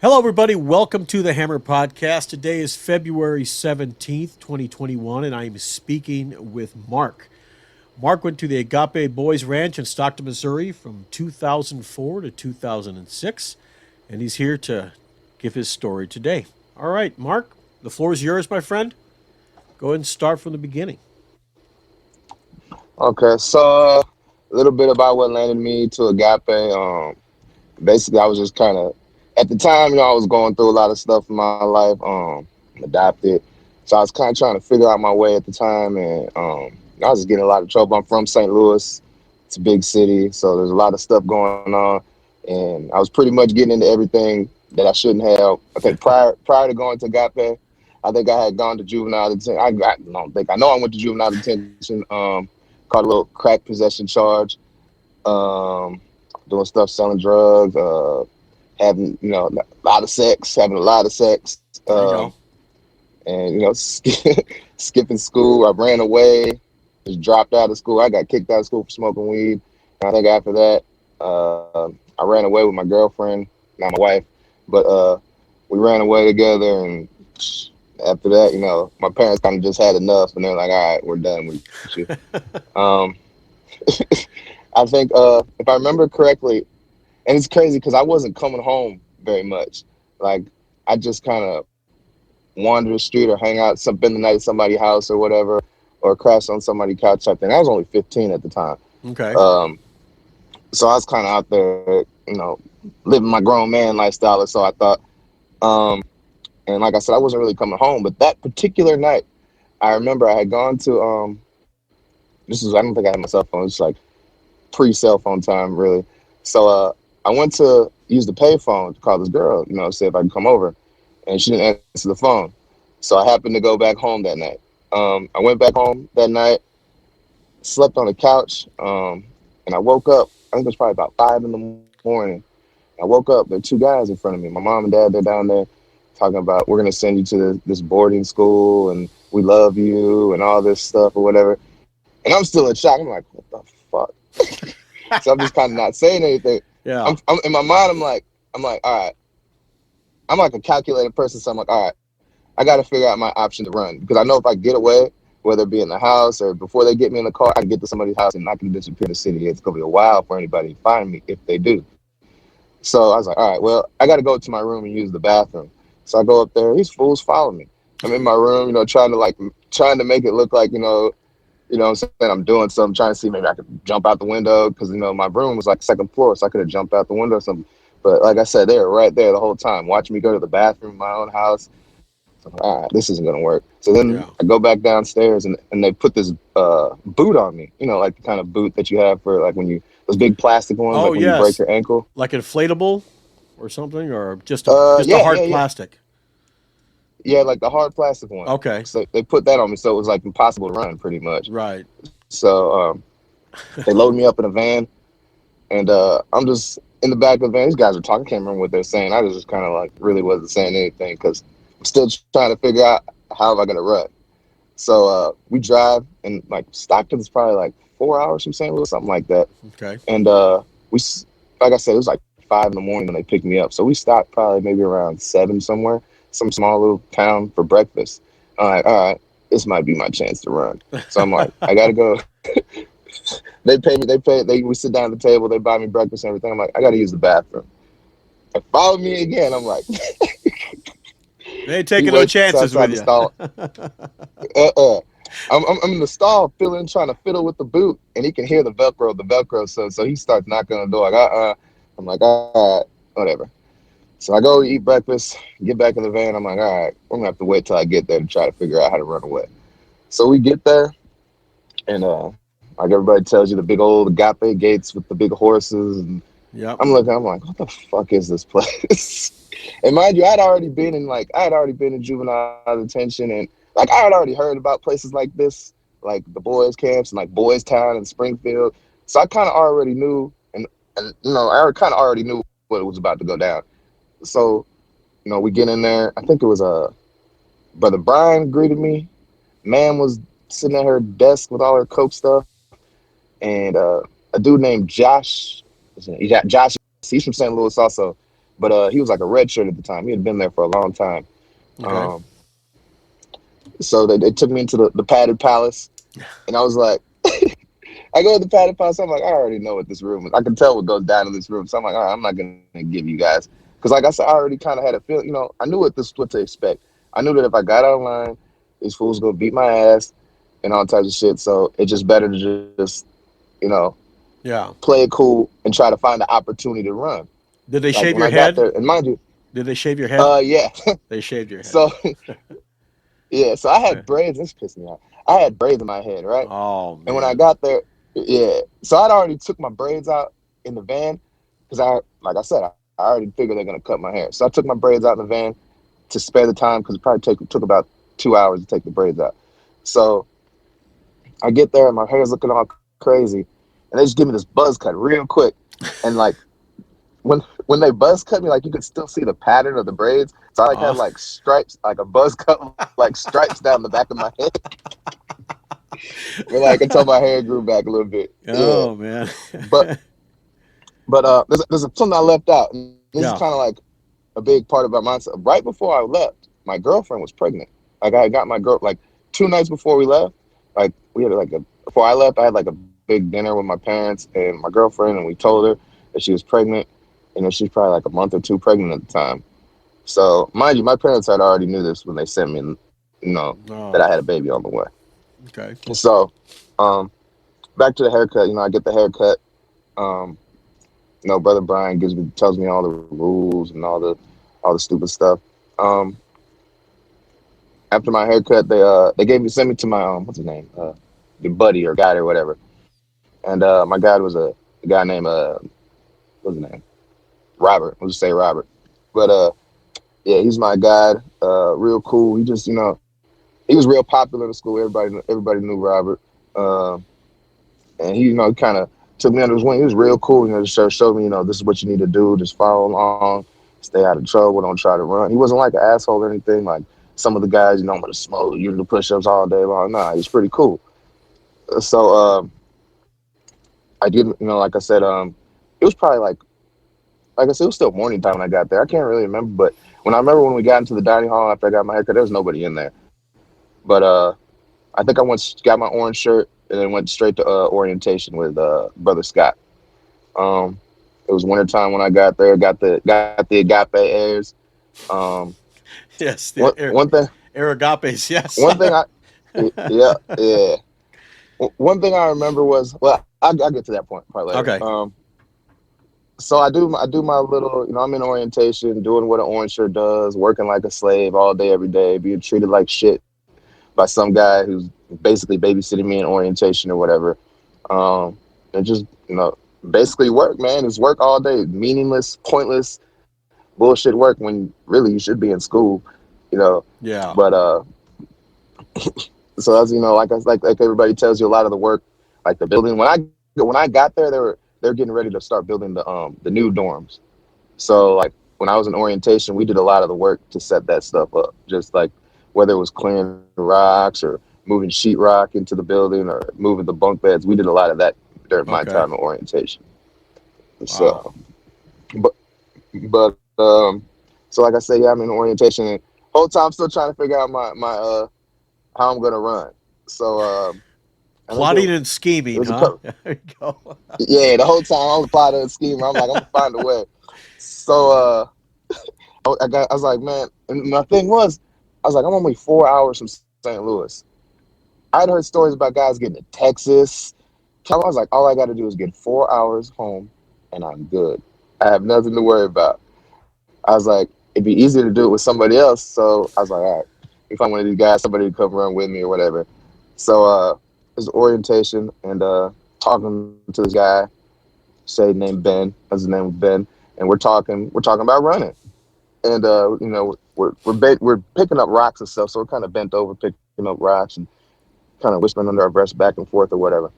Hello, everybody. Welcome to the Hammer Podcast. Today is February 17th, 2021, and I'm speaking with Mark. Mark went to the Agape Boys Ranch in Stockton, Missouri from 2004 to 2006, and he's here to give his story today. All right, Mark, the floor is yours, my friend. Go ahead and start from the beginning. Okay, so a little bit about what landed me to Agape. Basically, I was just kind of, at the time, I was going through a lot of stuff in my life. I'm adopted, so I was kind of trying to figure out my way at the time, and I was just getting a lot of trouble. I'm from St. Louis. It's a big city, so there's a lot of stuff going on, and I was pretty much getting into everything that I shouldn't have. I think prior to going to Agape, I think I had gone to juvenile detention. I know I went to juvenile detention. Caught a little crack possession charge, doing stuff, selling drugs, having a lot of sex, and skipping school. I ran away, just dropped out of school. I got kicked out of school for smoking weed. And I think after that, I ran away with my girlfriend, not my wife, but we ran away together. And after that, my parents kind of just had enough, and they're like, "All right, we're done with you." I think if I remember correctly, and it's crazy because I wasn't coming home very much. Like, I just kind of wander the street or hang out, spend the night at somebody's house or whatever, or crash on somebody's couch type thing. I was only 15 at the time. Okay. So I was kind of out there, living my grown man lifestyle. And so I thought, and like I said, I wasn't really coming home. But that particular night, I remember I had gone to, I don't think I had my cell phone. It's like pre-cell phone time, really. So I went to use the payphone to call this girl, see if I could come over. And she didn't answer the phone. So I happened to go back home that night. I went back home that night, slept on the couch, and I woke up. I think it was probably about 5 in the morning. I woke up, there were 2 guys in front of me. My mom and dad, they're down there talking about, we're going to send you to this boarding school, and we love you, and all this stuff or whatever. And I'm still in shock. I'm like, what the fuck? So I'm just kind of not saying anything. Yeah. I'm in my mind, I'm like, all right. I'm like a calculated person, so I'm like, all right, I got to figure out my option to run. Because I know if I get away, whether it be in the house or before they get me in the car, I can get to somebody's house and I can disappear in the city. It's going to be a while for anybody to find me if they do. So I was like, all right, well, I got to go to my room and use the bathroom. So I go up there. These fools follow me. I'm in my room, trying to make it look like, I'm saying I'm doing something, trying to see maybe I could jump out the window because, my room was like second floor, so I could have jumped out the window or something. But like I said, they were right there the whole time, watching me go to the bathroom in my own house. So I'm like, all right, this isn't going to work. So then I go back downstairs and they put this boot on me, like the kind of boot that you have for like when those big plastic ones, like when you break your ankle. Like inflatable or something, or just a hard plastic? Yeah, like the hard plastic one. Okay. So they put that on me, so it was like impossible to run pretty much. Right. So they load me up in a van, and I'm just in the back of the van. These guys are talking. I can't remember what they're saying. I was just kind of like really wasn't saying anything because I'm still trying to figure out how am I going to run. So we drive, and like Stockton's probably like 4 hours from St. Louis, something like that. Okay. And we, like I said, it was like 5 in the morning when they picked me up. So we stopped probably maybe around 7 somewhere, some small little town for breakfast. I'm like, all right, this might be my chance to run. So I'm like, I got to go. We sit down at the table, they buy me breakfast and everything. I'm like, I got to use the bathroom. They follow me again. I'm like, they ain't taking no chances with you. I'm in the stall, trying to fiddle with the boot, and he can hear the Velcro. So he starts knocking on the door. Like, I'm like, all right, whatever. So I go eat breakfast, get back in the van. I'm like, all right, I'm gonna have to wait till I get there to try to figure out how to run away. So we get there, and like everybody tells you, the big old Agape gates with the big horses. And I'm like, what the fuck is this place? And mind you, I had already been in juvenile detention, and like I had already heard about places like this, like the boys camps and like Boys Town and Springfield. So I kind of already knew, and I kind of already knew what was about to go down. So we get in there. I think it was brother Brian greeted me. Man was sitting at her desk with all her coke stuff, and a dude named Josh. Yeah, Josh. He's from St. Louis also, but he was like a red shirt at the time. He had been there for a long time. Okay. So they took me into the padded palace, and I was like, I go to the padded palace. I'm like, I already know what this room is. I can tell what goes down in this room. So I'm like, all right, I'm not gonna give you guys, because like I said, I already kind of had a feel. I knew what to expect. I knew that if I got online, these fools gonna beat my ass and all types of shit. So it's just better to just you know Yeah. play it cool and try to find the opportunity to run. Did they Like shave when your I got head? there, and mind you, Did they shave your head? yeah. They shaved your head. So yeah, so I Okay. had braids. This pissed me off. I had braids in my head, right? Oh And when I man. got there, yeah. So I'd already took my braids out in the van because like I said, I already figured they're gonna cut my hair. So I took my braids out in the van to spare the time because it probably took about 2 hours to take the braids out. So I get there and my hair's looking all crazy, and they just give me this buzz cut real quick, and like when they buzz cut me, like you could still see the pattern of the braids. So I like had Oh. like stripes, like a buzz cut, like stripes down the back of my head, but like until my hair grew back a little bit. Yeah, Oh man. but there's something I left out, and this is kind of Yeah. like a big part of my mindset. Right before I left, my girlfriend was pregnant. Like I had got my girl like 2 nights before we left. Like we had like a before I left, I had like a big dinner with my parents and my girlfriend, and we told her that she was pregnant. She's probably like a month or two pregnant at the time. So mind you, my parents had already knew this when they sent me, that I had a Oh. baby on the way. Okay. So, um, back to the haircut. I get the haircut. Um, brother Brian tells me all the rules and all the stupid stuff. Um, After my haircut, they sent me to my what's his name, the buddy or guide or whatever. And my guide was a guy named what's his name, Robert. We'll just say Robert. But yeah, he's my guide. Real cool. He just he was real popular in the school. Everybody knew Robert. Um, and he kind of took me under his wing. He was real cool. Just showed me this is what you need to do. Just follow along, stay out of trouble, don't try to run. He wasn't like an asshole or anything. Like some of the guys, I'm gonna smoke you do push-ups all day long. Nah, he's pretty cool. So I did, like I said, it was probably like I said, it was still morning time when I got there. I can't really remember, but when I remember when we got into the dining hall after I got my haircut, there was nobody in there. But I think got my orange shirt and then went straight to orientation with brother Scott. Um, it was wintertime when I got there. Got the agape airs. Um, Yes. one The one thing Aragapes. Yes. one thing I yeah yeah one thing I remember was, well, I'll get to that part later. Okay. So I do my little, I'm in orientation, doing what an orange shirt does, working like a slave all day, every day, being treated like shit by some guy who's basically babysitting me in orientation or whatever. Um, and just, basically work, man. It's work all day, meaningless, pointless, bullshit work when really you should be in school, you know. Yeah. But so as like everybody tells you, a lot of the work, like the building. When I got there, they're getting ready to start building the new dorms. So like when I was in orientation, we did a lot of the work to set that stuff up. Just like whether it was clearing rocks or moving sheetrock into the building or moving the bunk beds, we did a lot of that during my Okay. time in orientation. Wow. So, but but so like I said, yeah, I'm in orientation, and whole time I'm still trying to figure out my how I'm gonna run. So I think Plotting and it scheming, was a huh? couple. There you go. Yeah, the whole time I was plotting a scheme. I'm like, I'm gonna find a way. So I was like, man, and my thing was, I was like, I'm only 4 hours from St. Louis. I'd heard stories about guys getting to Texas. I was like, all I got to do is get 4 hours home, and I'm good. I have nothing to worry about. I was like, it'd be easier to do it with somebody else. So I was like, all right, if I'm one of these guys, somebody to come run with me or whatever. So it was orientation and talking to this guy, say named Ben. That's his name was Ben, and we're talking about running. and we're picking up rocks and stuff, so we're kind of bent over picking up rocks and kind of whispering under our breaths back and forth or whatever.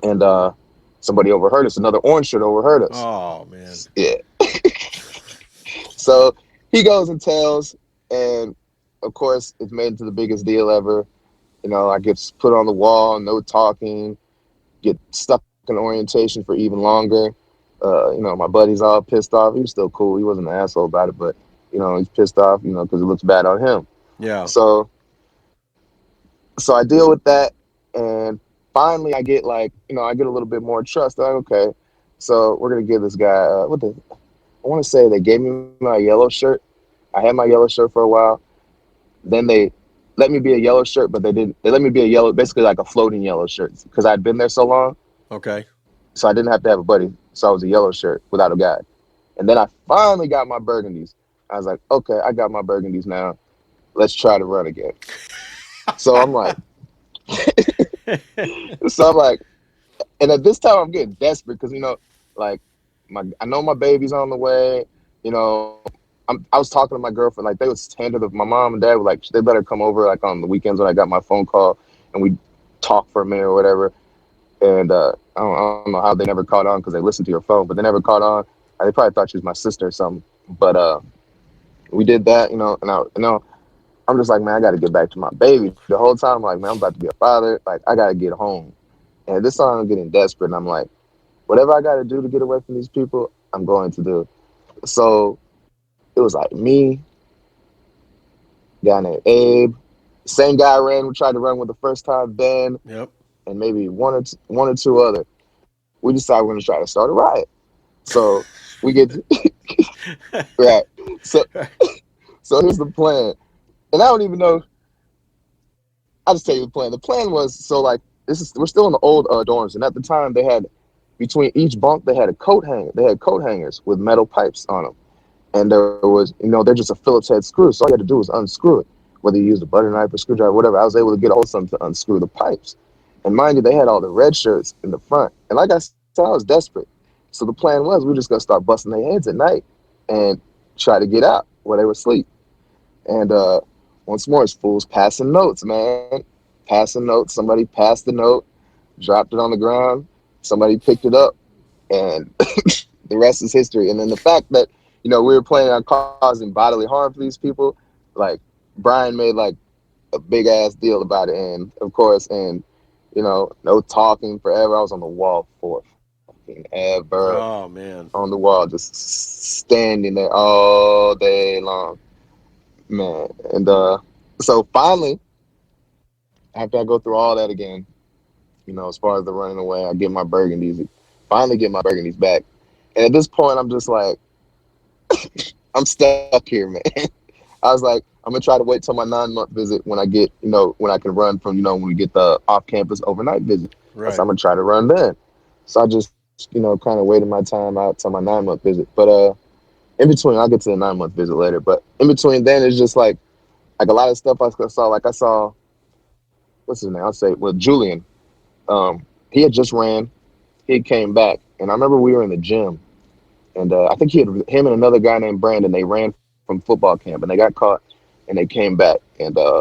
And somebody overheard us. Another orange shirt overheard us. Oh man. Yeah. So he goes and tells, and of course, it's made into the biggest deal ever. I get put on the wall, no talking, get stuck in orientation for even longer. My buddy's all pissed off. He was still cool. He wasn't an asshole about it, but he's pissed off, because it looks bad on him. Yeah. So I deal with that, and finally I get I get a little bit more trust. Like, okay, so we're gonna give this guy I want to say they gave me my yellow shirt. I had my yellow shirt for a while. Then they let me be a yellow shirt, but they didn't. They let me be a yellow, basically like a floating yellow shirt, because I'd been there so long. Okay. So I didn't have to have a buddy. So I was a yellow shirt without a guide. And then I finally got my burgundies. I was like, okay, I got my burgundies now. Let's try to run again. So I'm like, so I'm like, and at this time I'm getting desperate because like I know my baby's on the way. You know, I was talking to my girlfriend, like they was tender. My mom and dad were like, they better come over like on the weekends when I got my phone call and we talk for a minute or whatever. And I don't know how they never caught on because they listened to your phone, but they never caught on. They probably thought she was my sister or something. But we did that, and I'm just like, man, I got to get back to my baby. The whole time, I'm like, man, I'm about to be a father. Like, I got to get home. And at this time, I'm getting desperate. And I'm like, whatever I got to do to get away from these people, I'm going to do. So it was like me, guy named Abe, same guy we tried to run with the first time, Ben, Yep. and maybe one or two other. We decided we're going to try to start a riot. So we get right. So so here's the plan, and I don't even know. I'll just tell you the plan. The plan was so like we're still in the old dorms, and at the time they had between each bunk they had a coat hanger. They had coat hangers with metal pipes on them, and there was they're just a Phillips head screw. So all you had to do was unscrew it, whether you used a butter knife or screwdriver, whatever. I was able to get a hold of something to unscrew the pipes, and mind you, they had all the red shirts in the front, and like I said, I was desperate. So the plan was we were just gonna start busting their heads at night and try to get out while they were asleep. And once more, it's fools passing notes, man. Passing notes. Somebody passed the note, dropped it on the ground. Somebody picked it up, and the rest is history. And then the fact that we were planning on causing bodily harm for these people, like Brian made like a big ass deal about it, and of course, and no talking forever. I was on the wall for fucking ever, Oh man. on the wall, just standing there all day long, man. And so finally, after I go through all that again, as far as the running away, I get my burgundies, finally get my burgundies back. And at this point, I'm just like, I'm stuck here, man. I was like, I'm gonna try to wait till my 9-month visit when I get, when I can run from, when we get the off-campus overnight visit. Right. So I'm gonna try to run then. So I just, kind of waited my time out till my 9-month visit. But in between, I'll get to the 9-month visit later. But in between, then it's just like a lot of stuff I saw. Like I saw, what's his name? I'll say, well, Julian. He had just ran. He came back, and I remember we were in the gym, and I think him and another guy named Brandon. They ran from football camp, and they got caught, and they came back. And I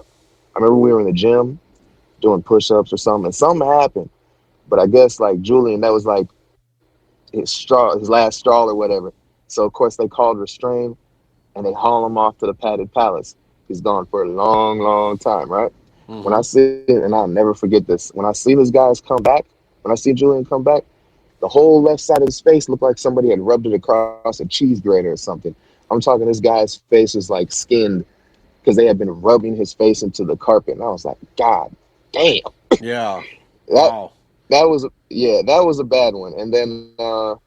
remember we were in the gym doing push-ups or something, and something happened. But I guess like Julian, that was like his last straw or whatever. So of course they called restrain, and they haul him off to the padded palace. He's gone for a long, long time, right? When I Mm-hmm. see it, and I'll never forget this, when I see these guys come back, when I see Julian come back, the whole left side of his face looked like somebody had rubbed it across a cheese grater or something. I'm talking this guy's face was like skinned because they had been rubbing his face into the carpet. And I was like, God damn. Yeah. That Wow. that was that was a bad one. And then I know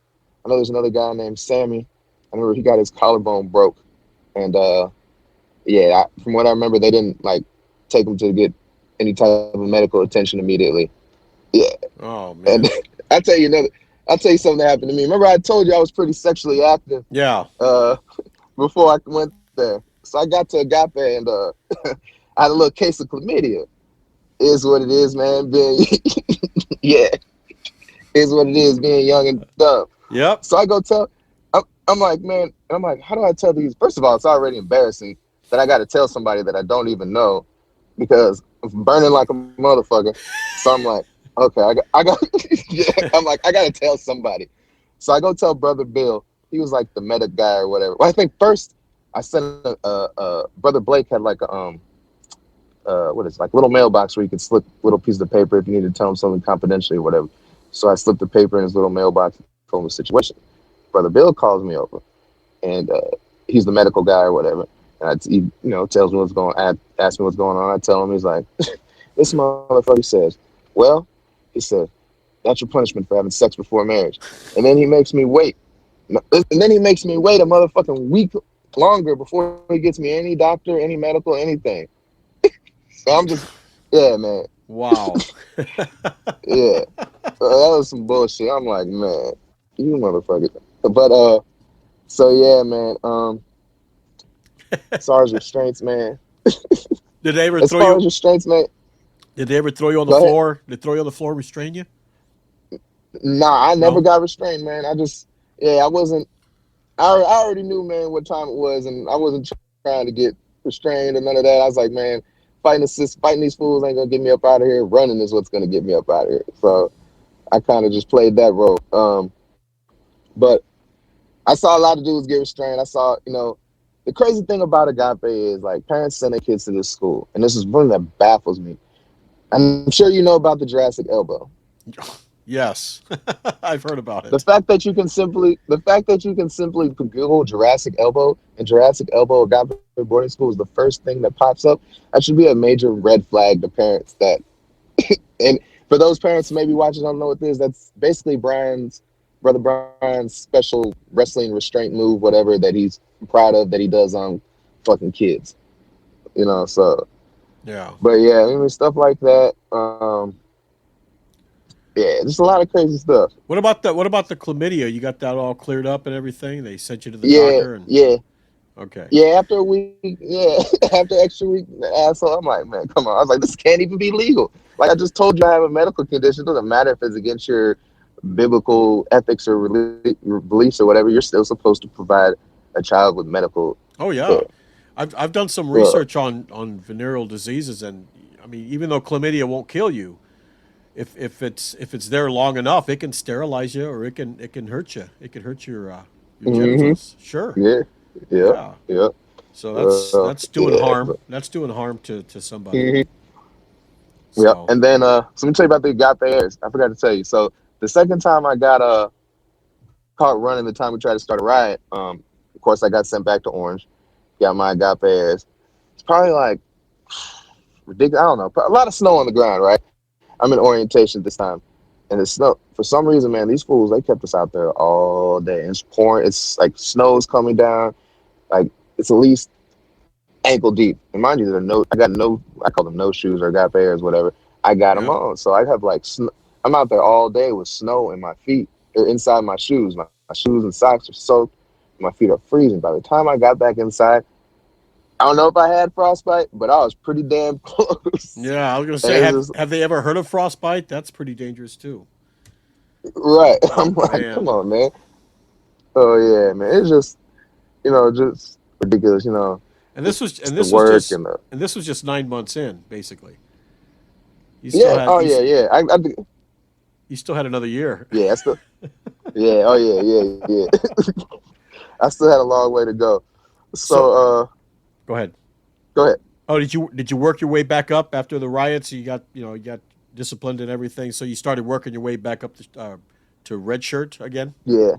there's another guy named Sammy. I remember he got his collarbone broke. And from what I remember, they didn't like take him to get any type of medical attention immediately. Yeah, Oh and man. I'll tell you something that happened to me. Remember, I told you I was pretty sexually active Yeah. uh, before I went there. So I got to Agape, and I had a little case of chlamydia. Is what it is, man. Being yeah, is what it is. Being young and dumb. Yep. So I go tell. I'm like, man, and I'm like, how do I tell these? First of all, it's already embarrassing that I got to tell somebody that I don't even know because I'm burning like a motherfucker. So I'm like, okay, I got, yeah, I'm like, I got to tell somebody. So I go tell Brother Bill. He was like the medic guy or whatever. Well, I think first I sent Brother Blake had like a what is it, like little mailbox where you could slip little pieces of paper if you need to tell him something confidentially or whatever. So I slipped the paper in his little mailbox and told him the situation. Brother Bill calls me over, and he's the medical guy or whatever. And he, tells me what's going on, asks me what's going on. I tell him, he's like, this motherfucker says, well, he said, that's your punishment for having sex before marriage. And then he makes me wait. And then he makes me wait a motherfucking week longer before he gets me any doctor, any medical, anything. So I'm just, yeah, man. Wow. Yeah. That was some bullshit. I'm like, man, you motherfucker. But, so yeah, man. As far as restraints, man. Did they ever As throw far as you? restraints, man. Did they ever throw you on the Go ahead. floor? Did they throw you on the floor, and restrain you? Nah, I never No. got restrained, man. Yeah, I wasn't. I already knew, man, what time it was, and I wasn't trying to get restrained or none of that. I was like, man, fighting these fools ain't gonna get me up out of here. Running is what's gonna get me up out of here. So I kind of just played that role. But I saw a lot of dudes get restrained. I saw, the crazy thing about agape is like parents send their kids to this school, and this is one that baffles me. I'm sure you know about the Jurassic elbow. Yes, I've heard about The it. fact that you can simply Google Jurassic elbow and Jurassic elbow agape boarding school is the first thing that pops up. That should be a major red flag to parents. That and for those parents who maybe watching don't know what this is, that's basically brother Brian's special wrestling restraint move, whatever that he's proud of that he does on fucking kids. So Yeah. but yeah, I mean stuff like that. Yeah, just a lot of crazy stuff. What about the chlamydia? You got that all cleared up and everything? They sent you to the Yeah, doctor and yeah. okay. Yeah, after a week, yeah, after extra week, asshole. I'm like, man, come on. I was like, this can't even be legal. Like I just told you, I have a medical condition. It doesn't matter if it's against your biblical ethics or beliefs or whatever. You're still supposed to provide a child with medical Oh care. yeah, I've done some Well, research on venereal diseases, and I mean, even though chlamydia won't kill you, if it's there long enough, it can sterilize you, or it can hurt you. It can hurt your hmm genitals. Sure. yeah, yeah, Yeah. yeah. So that's doing Yeah, harm. but That's doing harm to somebody. mhm. Yeah. So And then, so let me tell you about the agape airs. I forgot to tell you. So the second time I got caught running, the time we tried to start a riot, of course I got sent back to Orange. Got my agape airs. It's probably like ridiculous. I don't know. A lot of snow on the ground, right? I'm in orientation this time, and the snow. For some reason, man, these fools they kept us out there all day. And it's pouring. It's like snow's coming down. Like it's at least ankle deep. And mind you, there are no. I got no. I call them no shoes or agape airs, whatever. I got them yeah. on, so I have like. I'm out there all day with snow in my feet. Or inside my shoes. My shoes and socks are soaked. My feet are freezing. By the time I got back inside, I don't know if I had frostbite, but I was pretty damn close. Yeah, I was gonna And say, it's have just have they ever heard of frostbite? That's pretty dangerous too. right. I'm Oh like, come man. on, man. Oh yeah, man. It's just just ridiculous. And this Just was and the this was work just and the and this was just 9 months in, basically. You still yeah. had Oh you, yeah, yeah. you still had another year. Yeah. I still yeah. Oh yeah, yeah, yeah. I still had a long way to go. So So go ahead. go ahead. Oh, did you work your way back up after the riots? You got disciplined and everything. So you started working your way back up to red shirt again. Yeah.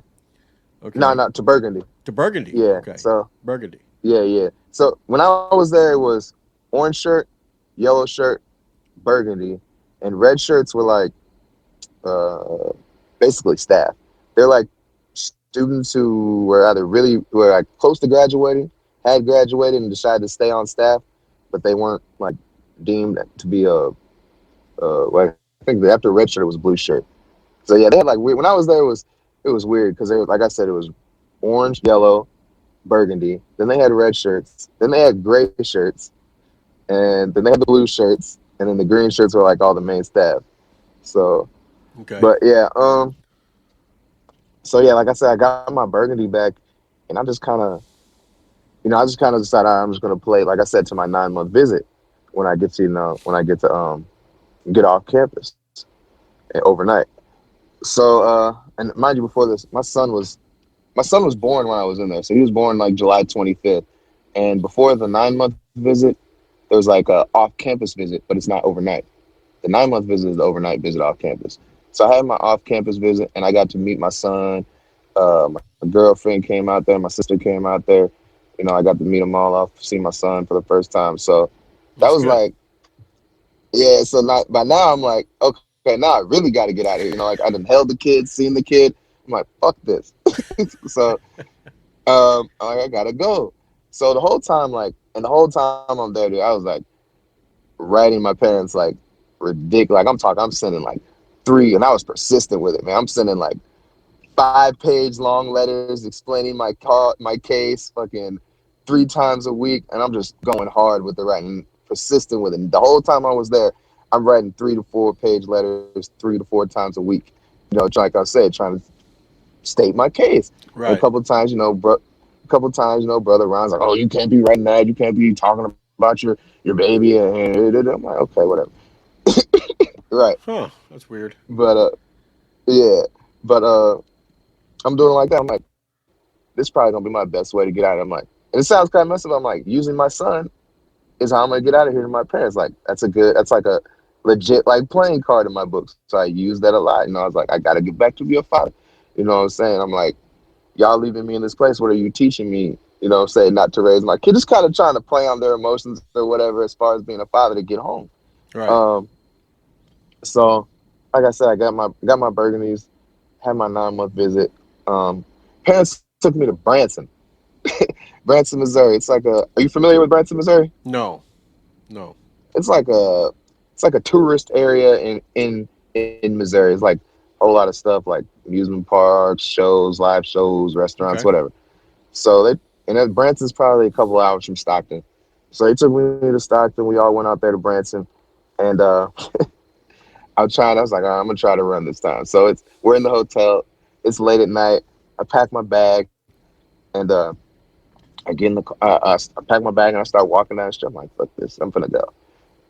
No, Okay, not to Burgundy. to burgundy. Yeah. Okay, So burgundy. yeah, yeah. So when I was there, it was orange shirt, yellow shirt, burgundy, and red shirts were like uh, basically staff. They're like students who were like close to graduating, had graduated and decided to stay on staff, but they weren't like deemed to be like I think after red shirt it was blue shirt. So yeah, they had like weird. When I was there, it was weird because like I said, it was orange, yellow, burgundy. Then they had red shirts. Then they had gray shirts, and then they had the blue shirts, and then the green shirts were like all the main staff. So, Okay. but yeah, so yeah, like I said, I got my burgundy back, And I just kind of decided, "All right, I'm just gonna play," like I said, to my 9 month visit when I get to, when I get to get off campus overnight. So and mind you, before this, my son was born when I was in there. So he was born like July 25th. And before the 9 month visit, there was like a off campus visit, but it's not overnight. The 9 month visit is the overnight visit off campus. So I had my off campus visit, and I got to meet my son. My girlfriend came out there. My sister came out there. I got to meet them all off, see my son for the first time. So that That's was good. like, yeah. So not, by now I'm like, okay, now I really got to get out of here. Like I done held the kid, seen the kid. I'm like, fuck this. So I'm like, I gotta go. So the whole time, and the whole time I'm there, dude, I was like writing my parents like ridiculous. Like I'm sending like three, and I was persistent with it, man. I'm sending like 5-page long letters explaining my case, fucking 3 times a week, and I'm just going hard with the writing, persistent with it. And the whole time I was there, I'm writing 3 to 4 page letters 3 to 4 times a week. Like I said, trying to state my case. And a Right. couple of times, Brother Ron's like, "Oh, you can't be writing that. You can't be talking about your baby." And I'm like, "Okay, whatever." Right. Huh. That's weird. But yeah. But I'm doing it like that. I'm like, this probably gonna be my best way to get out of it. I'm like, and it sounds kind of messed up. I'm like, using my son is how I'm gonna get out of here to my parents. Like, that's like a legit like playing card in my book. So I use that a lot. I was like, I gotta get back to be a father. You know what I'm saying? I'm like, y'all leaving me in this place. What are you teaching me? Say not to raise my kid. Just kind of trying to play on their emotions or whatever as far as being a father to get home. Right. Um, so like I said, I got my burgundies, had my 9 month visit. Parents took me to Branson, Branson, Missouri. Are you familiar with Branson, Missouri? No. No. It's like a it's like a tourist area in Missouri. It's like a whole lot of stuff like amusement parks, shows, live shows, restaurants, Okay. whatever. So Branson's probably a couple hours from Stockton. So they took me to Stockton. We all went out there to Branson, and I was like, all right, I'm gonna try to run this time. So we're in the hotel. It's late at night. I pack my bag, and I get in the I pack my bag and I start walking down the street. I'm like, fuck this, I'm finna go.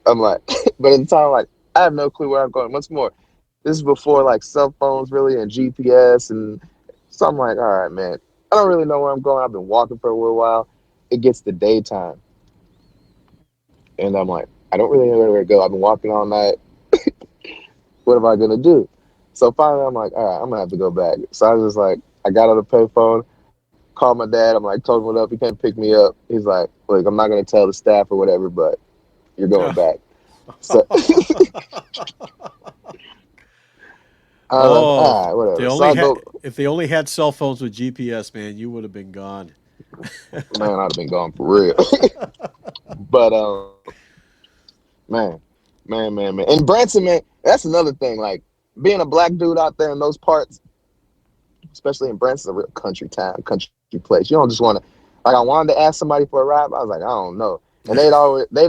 I'm like, but at the time, like, I have no clue where I'm going. Once more, this is before like cell phones really and GPS, and so I'm like, all right, man, I don't really know where I'm going. I've been walking for a little while. It gets to daytime, and I'm like, I don't really know where to go. I've been walking all night. What am I gonna do? So finally, I'm like, all right, I'm gonna have to go back. So I was just like, I got on the payphone, called my dad. I'm like, told him what up. He can't pick me up. He's like, look, I'm not gonna tell the staff or whatever, but you're going back. So I was like, Oh, all right, whatever. they So only I had go, if they only had cell phones with GPS, man, you would have been gone. man, I'd have been gone for real. But man, man. And Branson, man, that's another thing. Like being a black dude out there in those parts, especially in Branson, a real country town, country place. You don't just want to. Like, I wanted to ask somebody for a ride, but I was like, I don't know. And they'd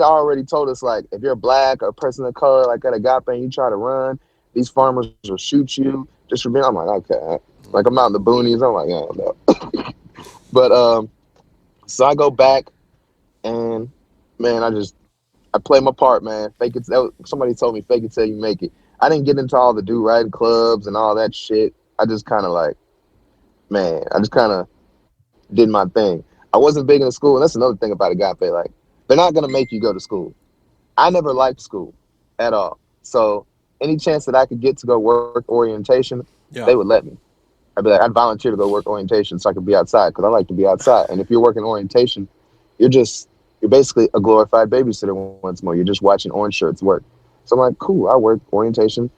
already told us like, if you're black or a person of color, like at Agape, and you try to run, these farmers will shoot you just for being. I'm like, okay. Like I'm out in the boonies. I'm like, yeah, no. But so I go back and man, I play my part, man. Somebody told me fake it till you make it. I didn't get into all the do riding clubs and all that shit. I just kind of like, man, I just kind of did my thing. I wasn't big into school, and that's another thing about Agape. Like, they're not gonna make you go to school. I never liked school at all. So any chance that I could get to go work orientation, they would Yeah. let me. I'd volunteer to go work orientation so I could be outside because I like to be outside. And if you're working orientation, you're basically a glorified babysitter once more. You're just watching orange shirts work. So I'm like, cool. I work orientation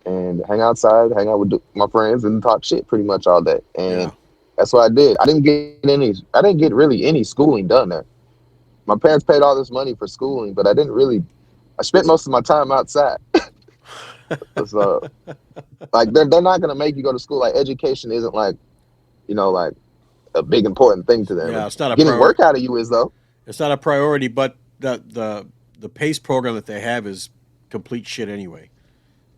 and hang outside, hang out with my friends, and talk shit pretty much all day. And Yeah. that's what I did. I didn't get really any schooling done there. My parents paid all this money for schooling, but I didn't really. I spent most of my time outside. So like they're not gonna make you go to school. Like education isn't like like a big important thing to them. Yeah. It's not a Getting prior. work out of you is though. It's not a priority, but the PACE program that they have is complete shit anyway.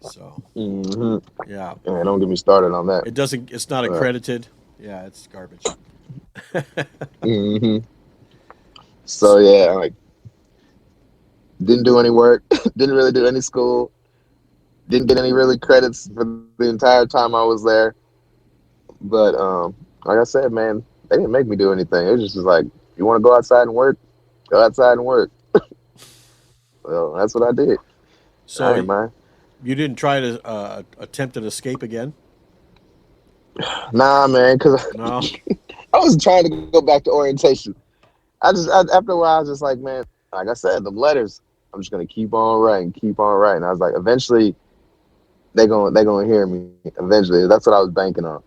So Hmm. yeah, And don't get me started on that. it doesn't. It's not Uh, accredited. Yeah, it's garbage. hmm So yeah, like didn't do any work, didn't really do any school, didn't get any really credits for the entire time I was there. But like I said, man, they didn't make me do anything. It was just like, you want to go outside and work, go outside and work. Well, that's what I did. So I ain't mind. you didn't try to attempt an escape again? Nah, man, because No. I was trying to go back to orientation. After a while, I was just like, man, like I said, the letters. I'm just gonna keep on writing, keep on writing. I was like, eventually they gonna hear me. Eventually, that's what I was banking on,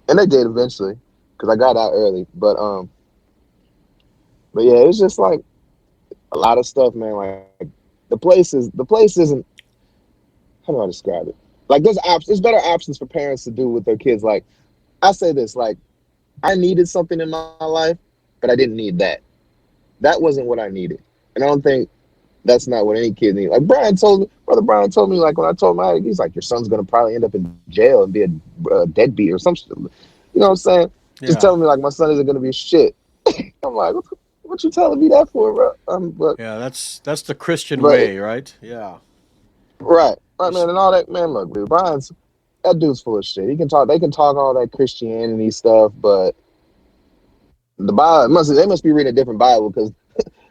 and they did eventually, because I got out early. But yeah, it's just like a lot of stuff, man. Like the place isn't. How do I describe it? Like there's better options for parents to do with their kids. Like I say this, like I needed something in my life, but I didn't need that. That wasn't what I needed, and I don't think that's not what any kid needs. Like Brother Brian told me, like when I told him, he's like, your son's gonna probably end up in jail and be a deadbeat or some shit. You know what I'm saying? Just Yeah. telling me like my son isn't gonna be shit. I'm like, what you telling me that for, bro? Yeah, that's the Christian But way, right? Yeah. right, man, and all that, man. Look, dude, Brian's that dude's full of shit. He can talk. They can talk all that Christianity stuff, but the Bible they must be reading a different Bible because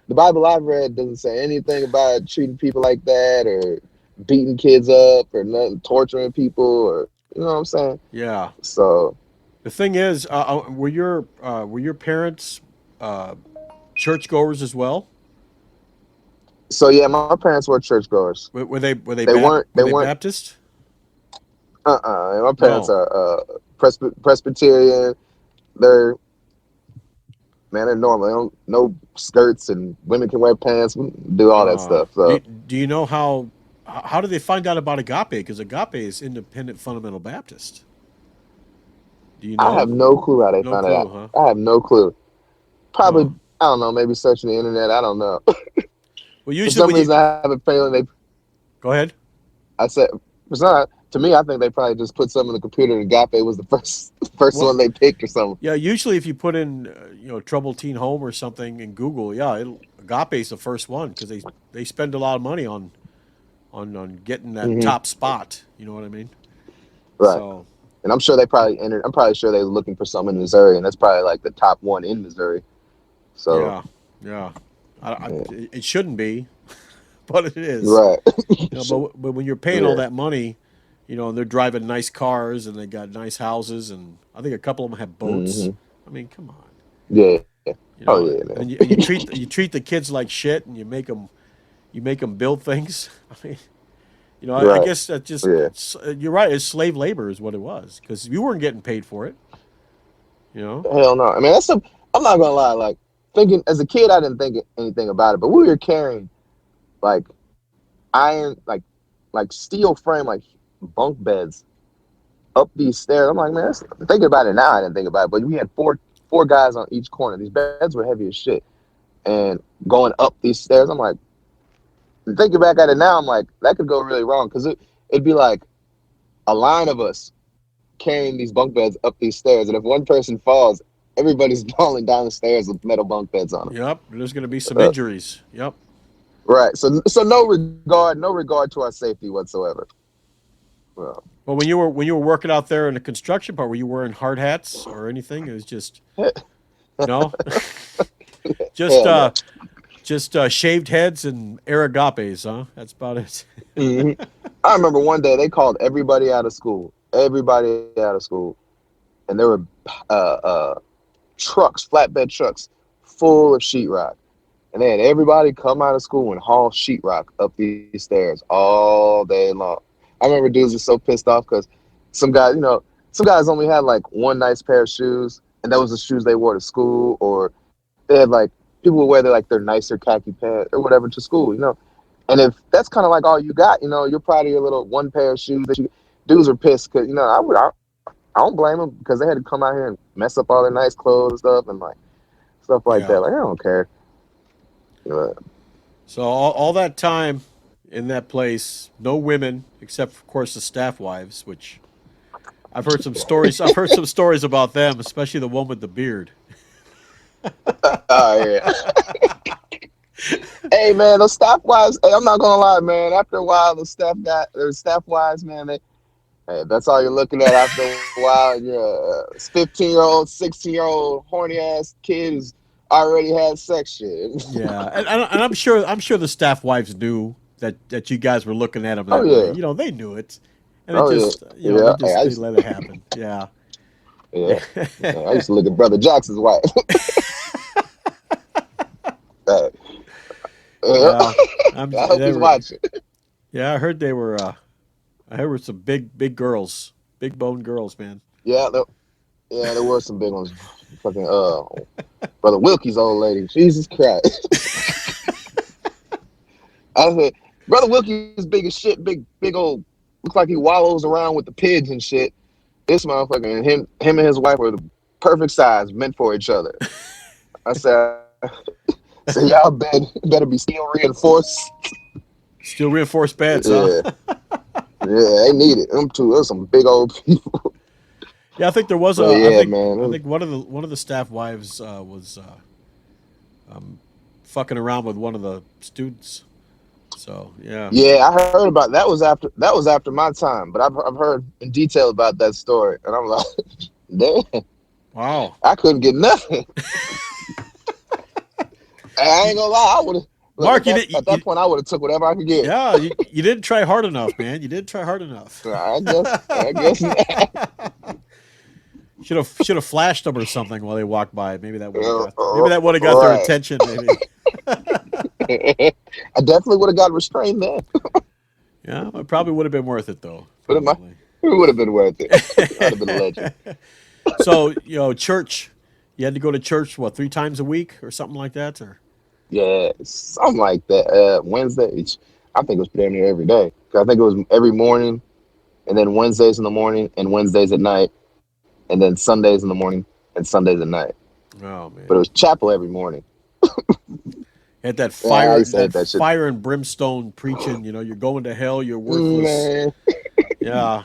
the Bible I've read doesn't say anything about treating people like that or beating kids up or nothing, torturing people or you know what I'm saying. Yeah. So The thing is, were your parents uh, churchgoers as well? yeah, my parents were churchgoers. Were they were they They bap- weren't. were They they weren't. Baptist? My parents No. are Presbyterian. They're they're normal. They don't no skirts and women can wear pants. We do all that stuff. Do So do you know how do they find out about Agape? Because Agape is independent fundamental Baptist. Do you I know? have no clue how they No found it clue, out. huh? I have no clue. Probably Huh. I don't know. Maybe searching the internet. I don't know. Well, For usually some when you reason, I have a feeling they. go ahead. I said for some. To me, I think they probably just put something in the computer and Agape was the first Well, one they picked or something. yeah. Usually, if you put in troubled teen home or something in Google, yeah, Agape's the first one because they spend a lot of money on getting that Hmm. top spot. You know what I mean? Right. So And I'm sure they probably entered. I'm probably sure they were looking for something in Missouri, and that's probably like the top one in Missouri. So yeah, yeah. yeah. It shouldn't be, but it is. Right. But when you're paying all Yeah. that money, and they're driving nice cars and they got nice houses, and I think a couple of them have boats. Hmm. I mean, come on. Yeah. Oh yeah, man. And you treat the kids like shit, and you make them build things. I mean, I Right. guess that just Yeah. you're right. It's slave labor is what it was because you weren't getting paid for it. You know. Hell no. I mean, that's some. I'm not gonna lie. Like thinking as a kid, I didn't think anything about it, but we were carrying like iron, like steel frame, like bunk beds up these stairs. I'm like, man, thinking about it now, I didn't think about it, but we had four guys on each corner. These beds were heavy as shit, and going up these stairs, I'm like, thinking back at it now, I'm like, that could go really wrong because it'd be like a line of us carrying these bunk beds up these stairs, and if one person falls, everybody's falling down the stairs with metal bunk beds on them. Yep. There's going to be some injuries. Yep. Right. So no regard to our safety whatsoever. Well, Well, when you were working out there in the construction part, were you wearing hard hats or anything? It was just no, just hell no. uh, just shaved heads and aragapes, huh? That's about it. Hmm. I remember one day they called everybody out of school, and there were uh, uh, trucks, flatbed trucks, full of sheetrock, and they had everybody come out of school and haul sheetrock up these stairs all day long. I remember dudes were so pissed off because some guys, some guys only had like one nice pair of shoes, and that was the shoes they wore to school, or they had like people would wear their nicer khaki pants or whatever to school. And if that's kind of like all you got, you're proud of your little one pair of shoes that you. Dudes are pissed because I don't blame them because they had to come out here and mess up all their nice clothes and stuff and like stuff like Yeah. that. Like I don't care. Uh, So all that time in that place, no women except of course the staff wives, which I've heard some stories. I've heard some stories about them, especially the one with the beard. Oh yeah. Hey man, those staff wives. Hey, I'm not gonna lie, man. After a while, the staff wives, man. Hey, that's all you're looking at after a while. And you're a 15-year-old, 16-year-old horny ass kid who's already had sex shit. Yeah, and I'm sure the staff wives knew that you guys were looking at them Oh that way. yeah. You know, they knew it, and it Oh yeah. just Yeah. Hey, they let it happen. Yeah. yeah. I used to look at Brother Jackson's wife. Hey, yeah. Yeah, I hope they he's were. watching. Yeah, I heard they were. I heard were some big girls, big bone girls, man. Yeah, there were some big ones. Fucking Brother Wilkie's old lady. Jesus Christ. I said, Brother Wilkie's big as shit, big old, looks like he wallows around with the pigs and shit. This motherfucker and him and his wife were the perfect size, meant for each other. I said, so y'all better be steel reinforced. Still reinforced beds, huh? Yeah, yeah, they need it. Them two, those some big old people. Yeah, I think there was a. But yeah, man. I think one of the staff wives was fucking around with one of the students. So yeah. Yeah, I heard about that was after my time, but I've heard in detail about that story, and I'm like, damn, Wow. I couldn't get nothing. I ain't gonna lie, I would have. Mark, At that point, I would have took whatever I could get. yeah, you didn't try hard enough, man. You didn't try hard enough. I guess. Should have flashed them or something while they walked by. Maybe that would have got their Right. attention. Maybe. I definitely would have got restrained then, Yeah, it probably would have been worth it though. but it would have been worth it. I'd have been a legend. So church. You had to go to church 3 times a week or something like that, or Yeah, something like that. Wednesday, I think it was damn near every day. 'Cause I think it was every morning, and then Wednesdays in the morning, and Wednesdays at night, and then Sundays in the morning, and Sundays at night. oh man, But it was chapel every morning. had that Yeah, I fire, used to hate that shit. fire and brimstone preaching. You're going to hell. You're worthless. Man, Yeah,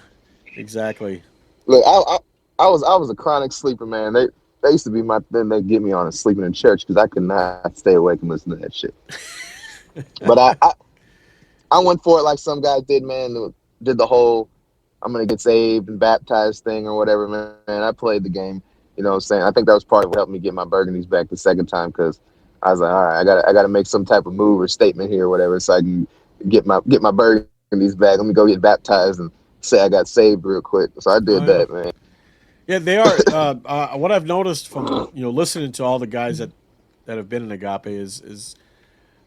exactly. look, I was a chronic sleeper, man. They used to be my thing. They get me on sleeping in church because I could not stay awake and listen to that shit. But I went for it like some guys did, man. Did the whole I'm gonna get saved and baptized thing or whatever, man. I played the game. You know what I'm saying? I think that was part of what helped me get my burgundies back the second time because I was like, all right, I gotta make some type of move or statement here or whatever so I can get my burgundies back. Let me go get baptized and say I got saved real quick. So I Oh did yeah, that, man. yeah. They are. What I've noticed from listening to all the guys that have been in Agape is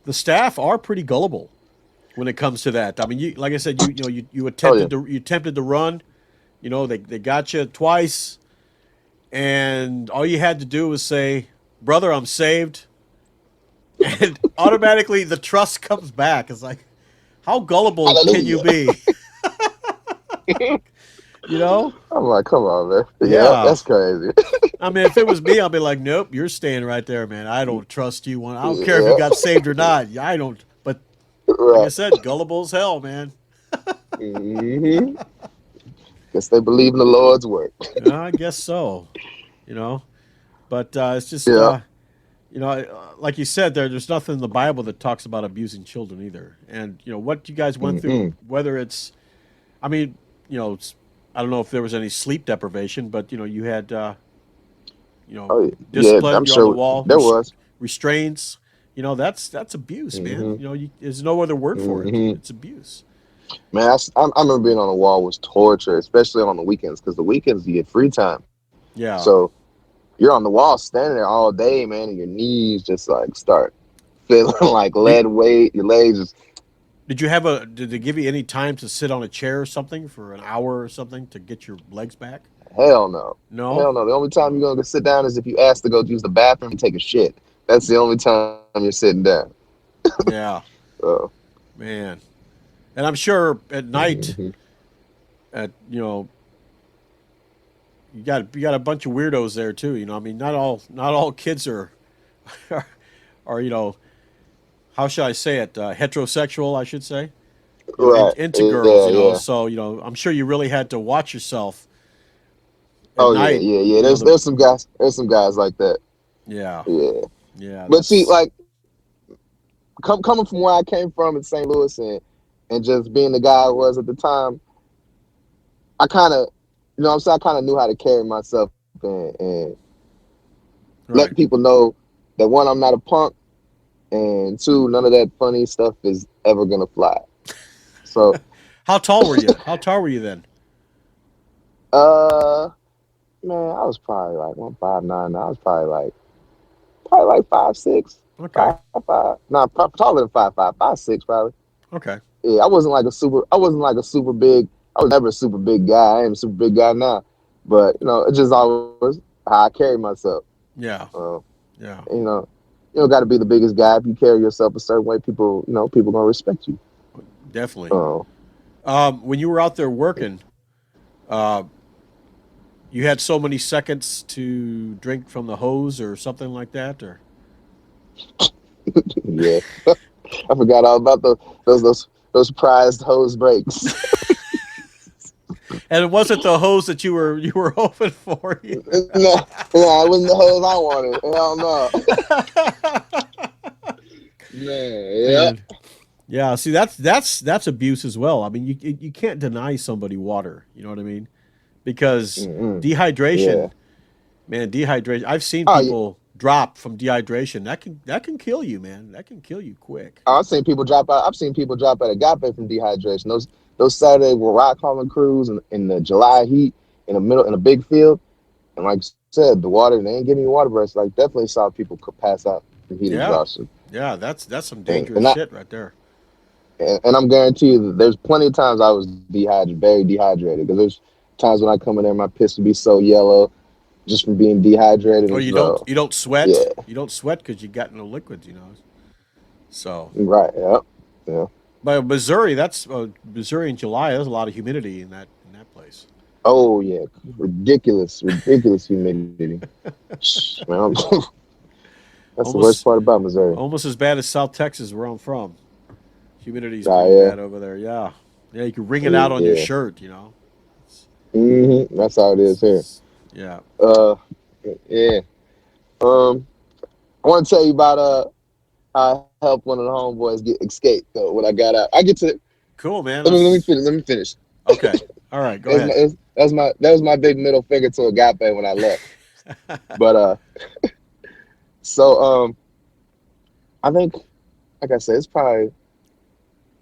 the staff are pretty gullible when it comes to that. I mean, like I said, you Oh yeah. attempted to run. They got you twice, and all you had to do was say, "Brother, I'm saved," and automatically the trust comes back. It's like, how gullible can you Hallelujah. be? You know? I'm like, come on, man. Yeah, Yeah. that's crazy. I mean, if it was me, I'd be like, "Nope, you're staying right there, man. I don't trust you. I don't care if you Yeah, got saved or not. I don't." But like I right. said, gullible as hell, man. Hmm. Guess they believe in the Lord's work. Yeah, I guess so. You know, but it's just Yeah. like you said, there's nothing in the Bible that talks about abusing children either. And what you guys went through, Mm-mm. whether it's, I mean, I don't know if there was any sleep deprivation, but you had, Oh yeah. Yeah, discipline. I'm You're on the sure wall, there was. restraints. That's abuse, man. Hmm. There's no other word for it. Hmm. It's abuse. Man, I remember being on the wall was torture, especially on the weekends, because the weekends you get free time. Yeah. So you're on the wall standing there all day, man, and your knees just like start feeling like Did, lead weight. Your legs just did they give you any time to sit on a chair or something for an hour or something to get your legs back? hell no. No. Hell no. The only time you're gonna sit down is if you ask to go use the bathroom and take a shit. That's the only time you're sitting down. Yeah, So, man. And I'm sure at night, mhm. at you got a bunch of weirdos there too. I mean, not all kids are, are how should I say it, heterosexual, I should say. Right. Into girls. Yeah, yeah. So I'm sure you really had to watch yourself at Oh yeah, night, yeah, yeah. you know, There's some guys like that. yeah, Yeah. yeah, But see, that's like coming from where I came from in St. Louis and just being the guy I was at the time, I kind of, you know what I'm saying, I kind of knew how to carry myself and let right. people know that one, I'm not a punk, and two, none of that funny stuff is ever gonna fly. So, How tall were you? How tall were you then? uh, man, I was probably like 159. I was probably like 5'6", Okay, 5'5". Nah, taller than 5'5", 5'6" probably. okay, Yeah, I wasn't like a super big. I was never a super big guy. I am a super big guy now, but you know, it's just always how I carry myself. yeah, Uh, yeah, you know, you don't got to be the biggest guy. If you carry yourself a certain way, people gonna respect you. definitely. Uh, When you were out there working, uh, you had so many seconds to drink from the hose or something like that, or yeah, I forgot all about those prized hose breaks. and it wasn't the hose that you were hoping for either. No, no, it wasn't the hose I wanted. Hell no, man. Yeah. Man, yeah. See, that's abuse as well. I mean, you can't deny somebody water. You know what I mean? Because Mm-mm. Yeah. dehydration, man, dehydration. I've seen Oh yeah. people drop from dehydration. That can kill you, man. That can kill you quick. I've seen people drop out. I've seen people drop out Agape from dehydration. Those Saturday rock hauling crews in the July heat in a big field, and like I said, the water they ain't giving you water breaks. Like definitely saw people could pass out from heat Yeah, exhaustion, yeah. That's some and dangerous and I shit right there. and I'm guarantee you that there's plenty of times I was dehydrated, very dehydrated. Because there's times when I come in there, my piss would be so yellow just from being dehydrated. Oh, And you don't so you don't yeah, sweat. You don't sweat because you got no liquids. You know. So, right, yeah, yeah. but Missouri, that's Missouri in July. There's a lot of humidity in that place. Oh yeah, ridiculous humidity. Man, that's the worst Almost part about Missouri. almost as bad as South Texas, where I'm from. Humidity's Ah, pretty yeah, bad over there. Yeah, yeah. You can wring it out on your yeah. shirt. You know. That's how it is here. Yeah. Uh, yeah. Um, I want to tell you about how I helped one of the homeboys get escape though. When I got out, I get to Cool, man. let me Let's. finish. Let me finish. Okay. All right. Go That's my ahead. that was my big middle finger to Agape when I left. But so I think like I said, it's probably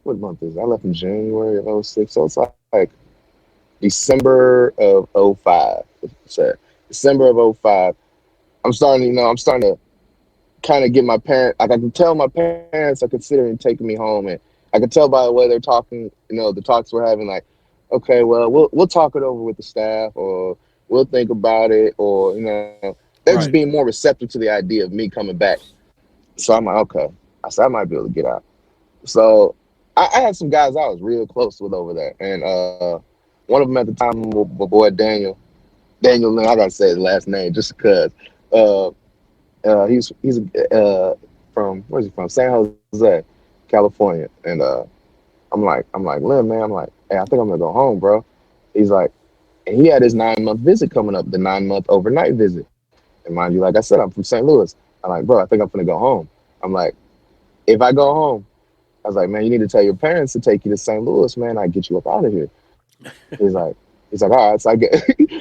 what month is it? I left in January of '06, so it's like December of '05. Say December of '05. I'm starting to kind of get my parents. Like I can tell my parents are considering taking me home, and I can tell by the way they're talking. The talks we're having. Like, okay, well, we'll talk it over with the staff, or we'll think about it, or they're just being Right. more receptive to the idea of me coming back. So I'm like, okay. I said I might be able to get out. So I had some guys I was real close with over there, and one of them at the time, my boy Daniel. Daniel, I gotta say his last name just because. Uh, he's from where's he from? San Jose, California. And I'm like, Lynn, man, I'm like, hey, I think I'm gonna go home, bro. He's like, and he had his 9-month visit coming up, the 9-month overnight visit. And mind you, like I said, I'm from St. Louis. I'm like, bro, I think I'm gonna go home. I'm like, if I go home, I was like, man, you need to tell your parents to take you to St. Louis, man. I get you up out of here. He's like, all right.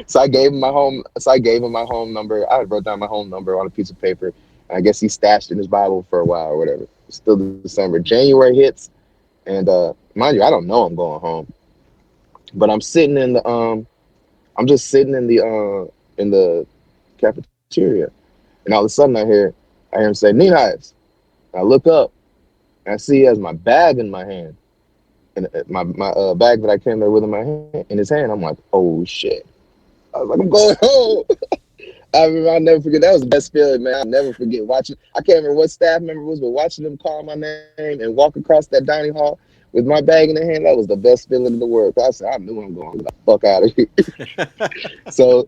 So I gave him my home. So I gave him my home number. I wrote down my home number on a piece of paper. And I guess he stashed it in his Bible for a while or whatever. It's still December. January hits, and mind you, I don't know I'm going home, but I'm just sitting in the cafeteria, and all of a sudden I hear him say, "Nihides." And I look up and I see he has my bag in my hand, and my bag that I came there with in his hand. I'm like, oh shit. I was like, I'm going home. I remember, I'll never forget. That was the best feeling, man. I'll never forget watching. I can't remember what staff member it was, but watching them call my name and walk across that dining hall with my bag in their hand, that was the best feeling in the world. I said, I knew I'm going to get the fuck out of here. So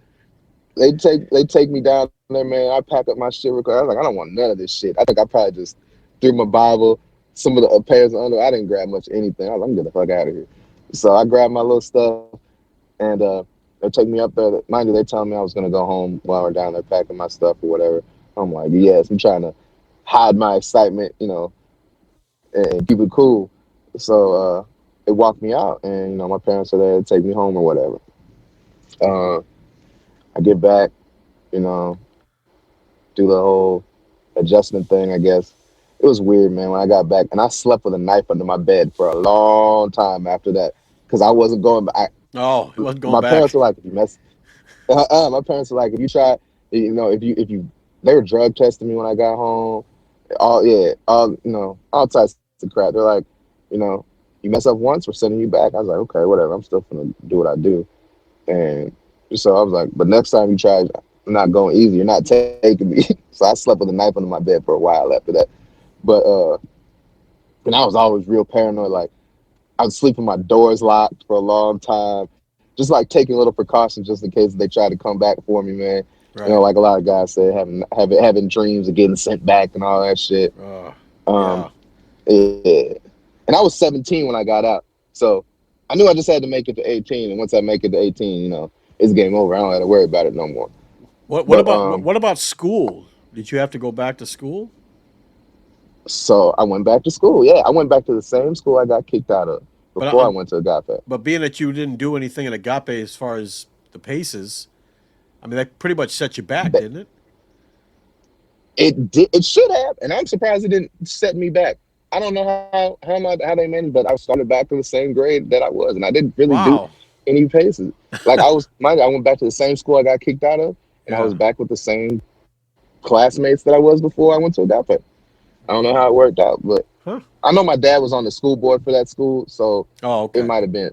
they take me down there, man. I pack up my shit real quick. I was like, I don't want none of this shit. I think I probably just threw my Bible, some of the pairs of underwear. I didn't grab much anything. I was like, I'm gonna get the fuck out of here. So I grabbed my little stuff and They take me up there. Mind you, they tell me I was gonna go home while we're down there packing my stuff or whatever. I'm like, yes, I'm trying to hide my excitement, and keep it cool. So they walked me out, and my parents are there to take me home or whatever. Uh, I get back, you know, do the whole adjustment thing, I guess. It was weird, man, when I got back, and I slept with a knife under my bed for a long time after that because I wasn't going back. Oh, it wasn't going My parents back. were like, if you mess, my parents were like, if you try, if you, they were drug testing me when I got home, all, yeah, all types of crap. They're like, you know, you mess up once, we're sending you back. I was like, okay, whatever. I'm still gonna do what I do, and so I was like, but next time you try, I'm not going easy. You're not taking me. So I slept with a knife under my bed for a while after that. But and I was always real paranoid. Like I would sleep with my doors locked for a long time, just like taking little precautions just in case they try to come back for me, man. Right. Like a lot of guys say, having dreams of getting sent back and all that shit. Um, Yeah. yeah. And I was 17 when I got out, so I knew I just had to make it to 18. And once I make it to 18, it's game over. I don't have to worry about it no more. What But about what about school? Did you have to go back to school? so I went back to school. Yeah, I went back to the same school I got kicked out of But before I went to Agape. but being that you didn't do anything in Agape as far as the paces, I mean that pretty much set you back, didn't it? It did. It should have, and I'm surprised it didn't set me back. I don't know how they managed, but I started back to the same grade that I was, and I didn't really do Wow. any paces. Like I went back to the same school I got kicked out of, and I Yeah. was back with the same classmates that I was before I went to Agape. I don't know how it worked out, but Huh? I know my dad was on the school board for that school, so Oh, it okay. might have been.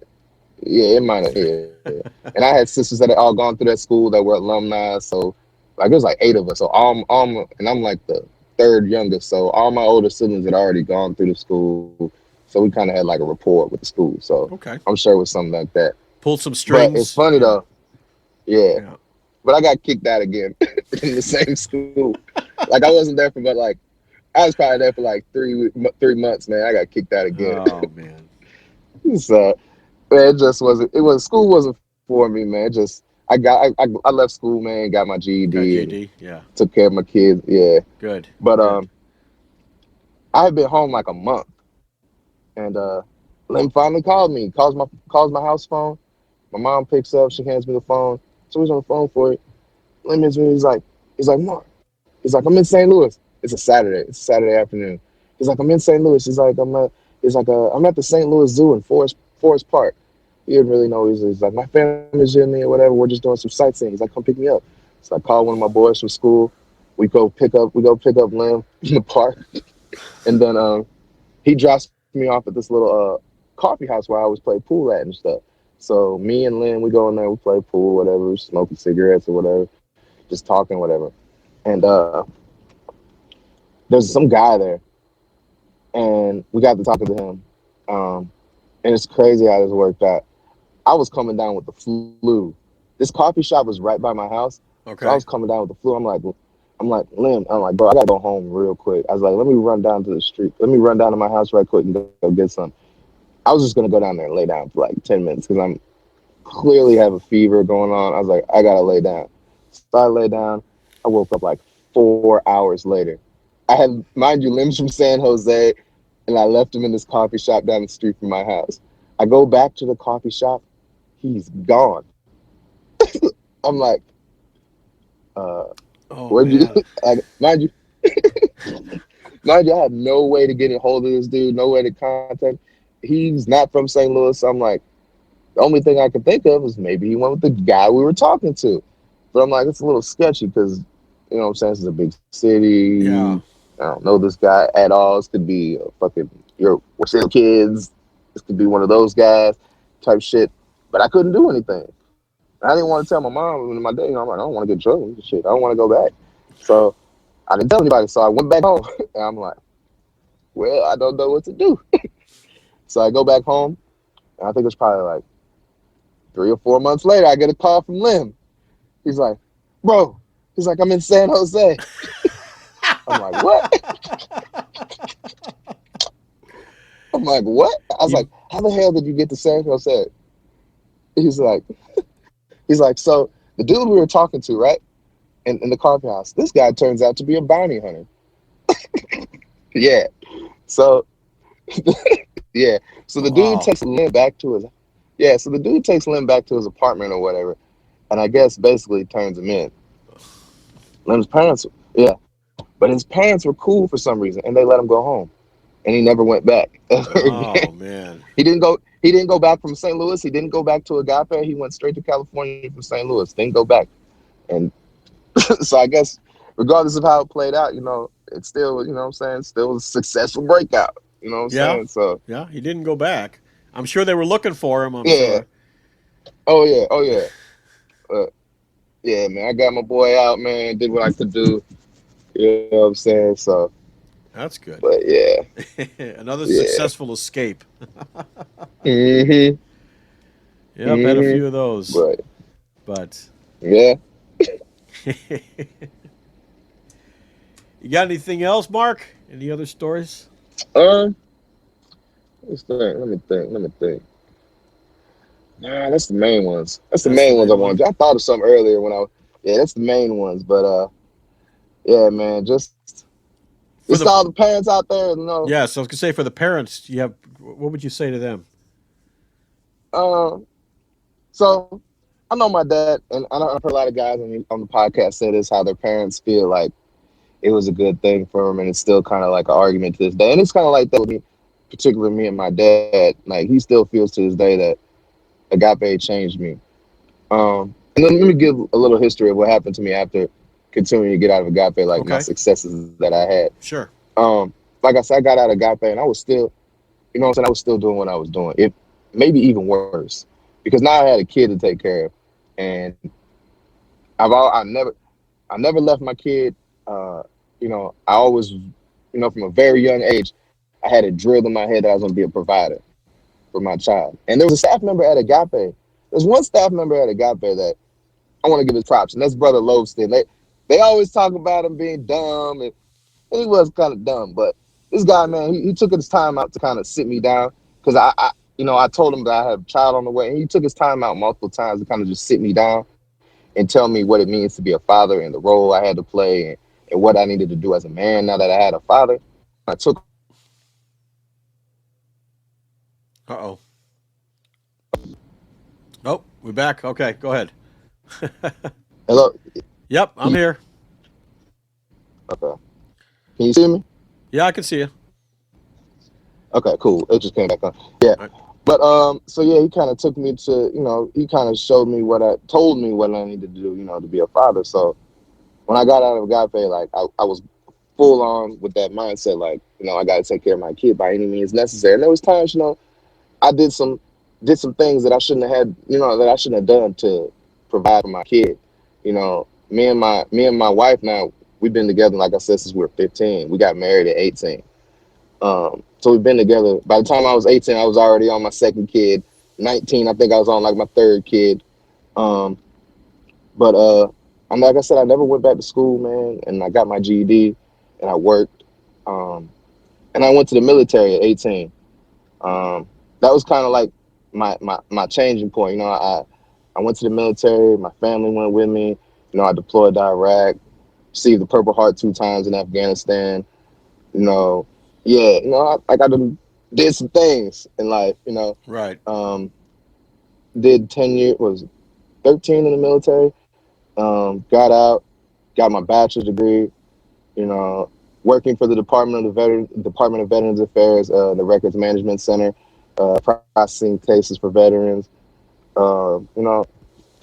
Yeah, it might have. Yeah. And I had sisters that had all gone through that school that were alumni. So, like, it was like 8 of us. So, and I'm like the third youngest. So, all my older siblings had already gone through the school. So, we kind of had like a rapport with the school. So, Okay. I'm sure it was something like that. Pulled some But it's strings. funny Yeah. though. Yeah. Yeah. But I got kicked out again in the same school. Like, I wasn't there for, but like, I was probably there for like 3 months, man. I got kicked out again. Oh man. So, man, it just wasn't. It was school wasn't for me, man. Just I left school, man. Got my Got a GED and GD. Yeah. took care of my kids. Yeah, Good. but Good. I had been home like a month, and Lynn finally called me. Calls my house phone. My mom picks up. She hands me the phone. So he's on the phone for it. Lynn hits me. He's like, Mark. He's like, I'm in St. Louis. It's a Saturday. It's a Saturday afternoon. He's like, I'm in St. Louis. I'm at the St. Louis Zoo in Forest Park. He didn't really know. He's like, my family's in me or whatever. We're just doing some sightseeing. He's like, come pick me up. So I call one of my boys from school. We go pick up Lim in the park, and then he drops me off at this little coffee house where I always play pool at and stuff. So me and Lynn, we go in there, we play pool, whatever, smoking cigarettes or whatever, just talking, whatever. And there's some guy there, and we got to talking to him. Um, and it's crazy how this worked out. I was coming down with the flu. This coffee shop was right by my house, so I was Okay. coming down with the flu. I'm like, Lim. I'm like, bro, I gotta go home real quick. I was like, let me run down to the street. Let me run down to my house right quick and go get some. I was just gonna go down there and lay down for like 10 minutes because I'm clearly have a fever going on. I was like, I gotta lay down. So I lay down. I woke up like 4 hours later. I had, mind you, Lim's from San Jose, and I left him in this coffee shop down the street from my house. I go back to the coffee shop. He's gone. I'm like, uh, Oh where'd you? man. Like, mind you, I had no way to get a hold of this dude, no way to contact. He's not from St. Louis. So I'm like, the only thing I could think of is maybe he went with the guy we were talking to. But I'm like, it's a little sketchy because, what I'm saying? This is a big city. Yeah. I don't know this guy at all. This could be a fucking, we're still kids. This could be one of those guys type shit. But I couldn't do anything. I didn't want to tell my mom in my day. I'm like, I don't want to get trouble. Shit, I don't want to go back. So I didn't tell anybody. So I went back home. And I'm like, well, I don't know what to do. So I go back home. And I think it's probably like 3 or 4 months later, I get a call from Lim. He's like, bro, he's like, I'm in San Jose. I'm like, what? I'm like, what? I was like, You how the hell did you get to San Jose? He's like, He's like, so the dude we were talking to, right, in the coffee house, this guy turns out to be a bounty hunter. Yeah. So yeah. So the Oh, dude wow. takes Lynn back to his yeah. So the dude takes Lynn back to his apartment or whatever, and I guess basically turns him in. Lynn's parents, yeah, but his parents were cool for some reason, and they let him go home, and he never went back ever again. Oh, man. He didn't go. He didn't go back from St. Louis. He didn't go back to Agape. He went straight to California from St. Louis. Didn't go back, and so I guess regardless of how it played out, it's still, what I'm saying, still a successful breakout. You know what I'm Yeah. saying? So Yeah. He didn't go back. I'm sure they were looking for him, I'm yeah. sure. Oh yeah. Oh yeah. Yeah, man. I got my boy out, man. Did what I could do. You know what I'm saying? So, That's good. but yeah, Another yeah. successful escape. Mhm. Yep, had a Mhm. few of those. But But yeah. you got anything else, Mark? Any other stories? Um. Let's think. Let me think. Let me think. Nah, that's the main ones. That's the That's the main ones I main one. wanted. I thought of some earlier when I. Yeah, that's the main ones. But yeah, man. Just For all the the parents out there. Yes, I was gonna say for the parents, you have what would you say to them? Um. So I know my dad, and I've heard a lot of guys on the podcast say this, how their parents feel like it was a good thing for them, and it's still kind of like an argument to this day. And it's kind of like that with me, particularly me and my dad. Like he still feels to this day that Agape changed me. And then let me give a little history of what happened to me after continuing to get out of Agape, like my Okay, successes that I had. sure. Like I said, I got out of Agape, and I was still, you know what I'm saying, I was still doing what I was doing. If maybe even worse, because now I had a kid to take care of, and I never left my kid. I always, from a very young age, I had it drilled in my head that I was going to be a provider for my child. And there was a staff member at Agape. There's one staff member at Agape that I want to give his props, and that's Brother Lovestein. They always talk about him being dumb, and he was kind of dumb, but this guy, man, he took his time out to kind of sit me down because I told him that I had a child on the way, and he took his time out multiple times to kind of just sit me down and tell me what it means to be a father and the role I had to play and what I needed to do as a man now that I had a father. I took Uh oh. Oh, we're back. Okay, go ahead. hello. Yep, Can I'm here. okay. Can you see me? Yeah, I can see you. Okay, cool. It just came back on. Yeah. All right. But so yeah, he kind of took me to, he kind of showed me told me what I needed to do, to be a father. So when I got out of Agape, like I was full on with that mindset, like, I got to take care of my kid by any means necessary. And there was times, I did some things that I shouldn't have had, that I shouldn't have done to provide for my kid. Me and my wife now, we've been together, like I said, since we were 15. We got married at 18. So we've been together. By the time I was 18, I was already on my second kid. 19, I think I was on like my third kid. Um, but I'm like I said, I never went back to school, man, and I got my GED, and I worked, um, and I went to the military at 18. That was kind of like my changing point. I went to the military. My family went with me. I deployed to Iraq, received the Purple Heart 2 times in Afghanistan. You know, yeah, like I did some things in life. Right. Um, did 10 years, was 13 in the military. Got out, got my bachelor's degree. You know, working for the Department of Veterans Affairs, the Records Management Center, processing cases for veterans.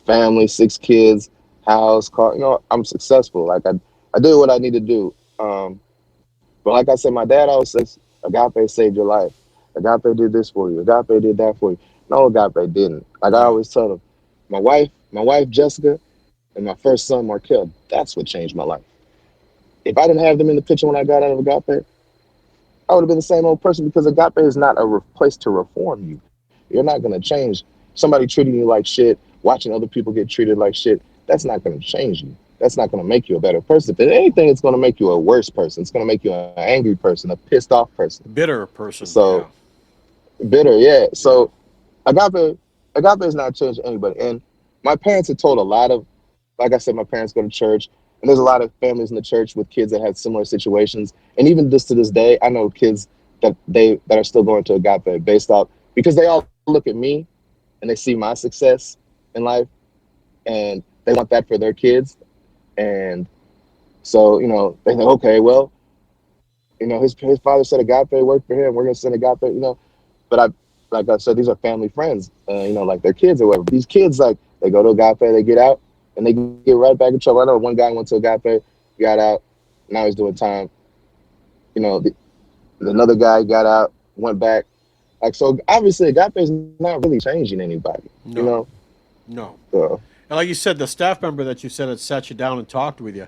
Family, 6 kids, house, car. I'm successful. Like I did what I need to do. But like I said, my dad always says, "Agape saved your life. Agape did this for you. Agape did that for you." No, Agape didn't. Like I No. always tell him, my wife Jessica, and my first son Markel. That's what changed my life. If I didn't have them in the picture when I got out of Agape, I would have been the same old person because Agape is not a place to reform you. You're not going to change. Somebody treating you like shit, watching other people get treated like shit, that's not going to change you. That's not going to make you a better person. If anything, it's going to make you a worse person. It's going to make you an angry person, a pissed off person. Bitter person. So Yeah. bitter, yeah. Yeah. So agape, agape is not changing anybody. And my parents had told a lot of, like I said, my parents go to church, and there's a lot of families in the church with kids that had similar situations. And even just to this day, I know kids that are still going to Agape based off because they all look at me and they see my success in life, and they want that for their kids. And so, they think, okay, well, his father said Agape worked for him. We're gonna send Agape, But like I said, these are family friends, like their kids or whatever. These kids, like, they go to Agape, they get out, and they get right back in trouble. I know one guy went to Agape, got out, now he's doing time. Another guy got out, went back. Like, so obviously Agape is not really changing anybody, No, no. So, And like you said, the staff member that you said had sat you down and talked with you,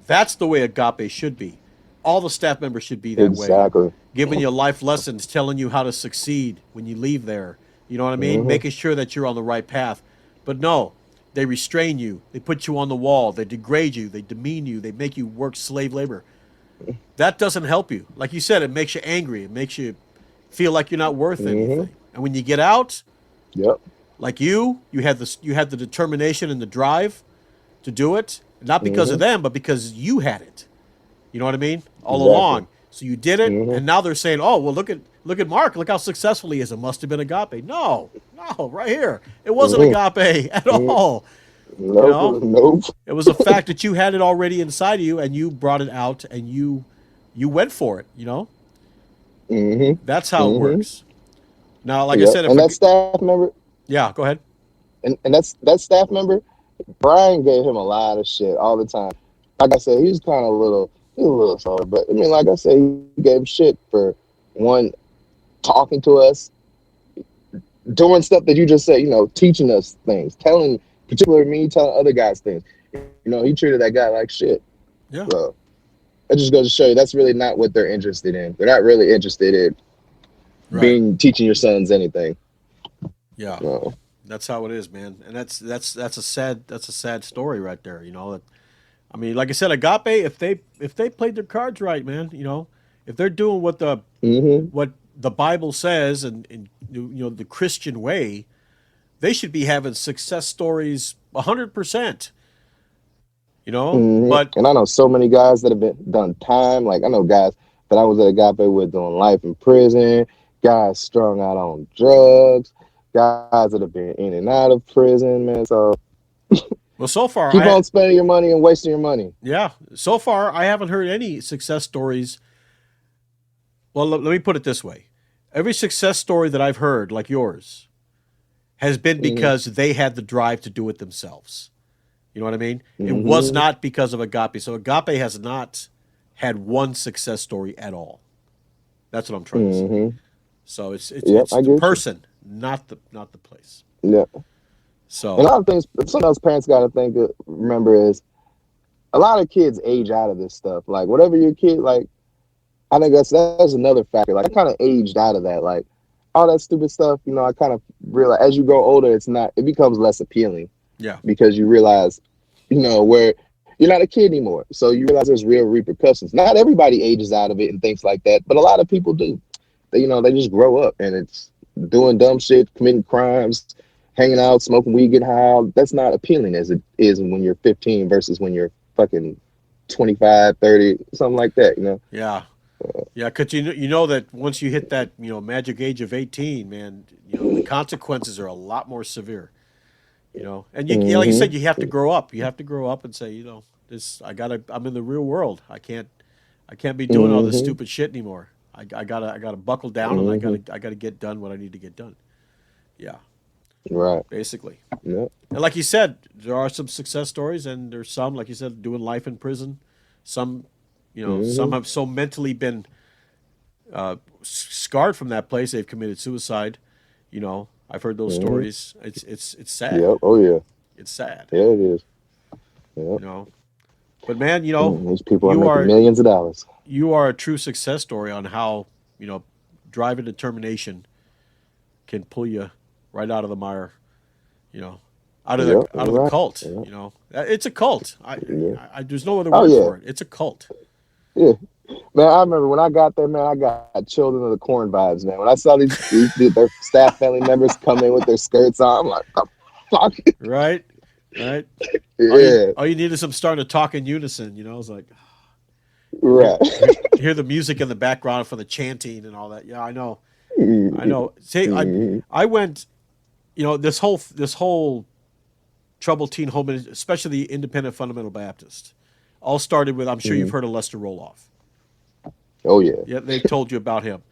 that's the way Agape should be. All the staff members should be that way, exactly. giving you life lessons, telling you how to succeed when you leave there. You know what I mean? Hmm. Making sure that you're on the right path. But no, they restrain you. They put you on the wall. They degrade you. They demean you. They make you work slave labor. That doesn't help you. Like you said, it makes you angry. It makes you feel like you're not worth Hmm. anything. And when you get out, Yep. like you had the determination and the drive to do it, not because of Hmm. them, but because you had it. You know what I mean? All Exactly. along. So you did it, Hmm. and now they're saying, "Oh, well, look at Mark. Look how successful he is. It must have been Agape." No, no, right here, it wasn't Hmm. Agape at Hmm. all. You Nope. know, Nope. it was the fact that you had it already inside of you, and you brought it out, and you went for it. You know, Hmm. that's how it Hmm. works. Now, like I Yep. said, if And that staff member, yeah, go ahead. and that staff member, Brian gave him a lot of shit all the time. Like I said, he was a little sorry, but I mean, like I said, he gave him shit for one talking to us, doing stuff that you just said, teaching us things, telling, particularly me, telling other guys things. He treated that guy like shit. Yeah, So that just goes to show you that's really not what they're interested in. They're not really interested in right. being teaching your sons anything. Yeah, No. that's how it is, man. And that's a sad story right there. I mean, like I said, Agape, if they played their cards right, man, if they're doing Hmm. what the Bible says and the Christian way, they should be having success stories 100%. Hmm. But And I know so many guys that have been done time. Like I know guys that I was at Agape with doing life in prison, guys strung out on drugs, guys that have been in and out of prison, man. So well, so far keep on spending your money and wasting your money. so far I haven't heard any success stories. Well, let me put it this way: every success story that I've heard, like yours, has been Hmm. because they had the drive to do it themselves. You know what I mean? It was Hmm. not because of Agape. So Agape has not had one success story at all. That's what I'm trying to say. Hmm. So Yep, it's I the get you. person, not the place. Yeah. And a So lot of things, something else parents got to remember is a lot of kids age out of this stuff. Like whatever your kid, like I think that's another factor. Like I kind of aged out of that. Like all that stupid stuff, I kind of realize as you grow older, it becomes less appealing yeah, because you realize, where you're not a kid anymore. So you realize there's real repercussions. Not everybody ages out of it and things like that, but a lot of people do. They just grow up and it's doing dumb shit, committing crimes, hanging out, smoking weed, getting high. That's not appealing as it is when you're 15 versus when you're fucking 25, 30, something like that. yeah, yeah. Because you know that once you hit that magic age of 18, man, the consequences are a lot more severe. And like you Hmm. said, you have to grow up. You have to grow up and say, this I'm in the real world. I can't be doing all this Hmm. stupid shit anymore. I gotta buckle down and Hmm. I gotta get done what I need to get done. Yeah, Right. basically. Yep. And like you said, there are some success stories, and there's some, like you said, doing life in prison. Some, some Hmm. have so mentally been scarred from that place they've committed suicide. I've heard those Hmm. stories. It's sad. Yep. Oh yeah. It's sad. Yeah, it is. Yep. You know, but man, These people are you making are millions of dollars. you are a true success story on how drive and determination can pull you right out of the mire. You know, Yep. out of You're the right. cult. Yep. It's a cult. Yeah. There's no other Oh word yeah. for it. It's a cult. Yeah. Man, I remember when I got there, man, I got children of the corn vibes, man. When I saw their staff family members come in with their skirts on, I'm like, the fuck? Right? right? Yeah, All you need is them starting to talk in unison. I was like, and right. hear the music in the background for the chanting and all that. Yeah, I know. I Mhm, know. See, mhm, I went. This whole troubled teen home, especially the Independent Fundamental Baptist, all started with. I'm sure you've mhm. heard of Lester Roloff. Oh yeah. Yeah, they've told you about him.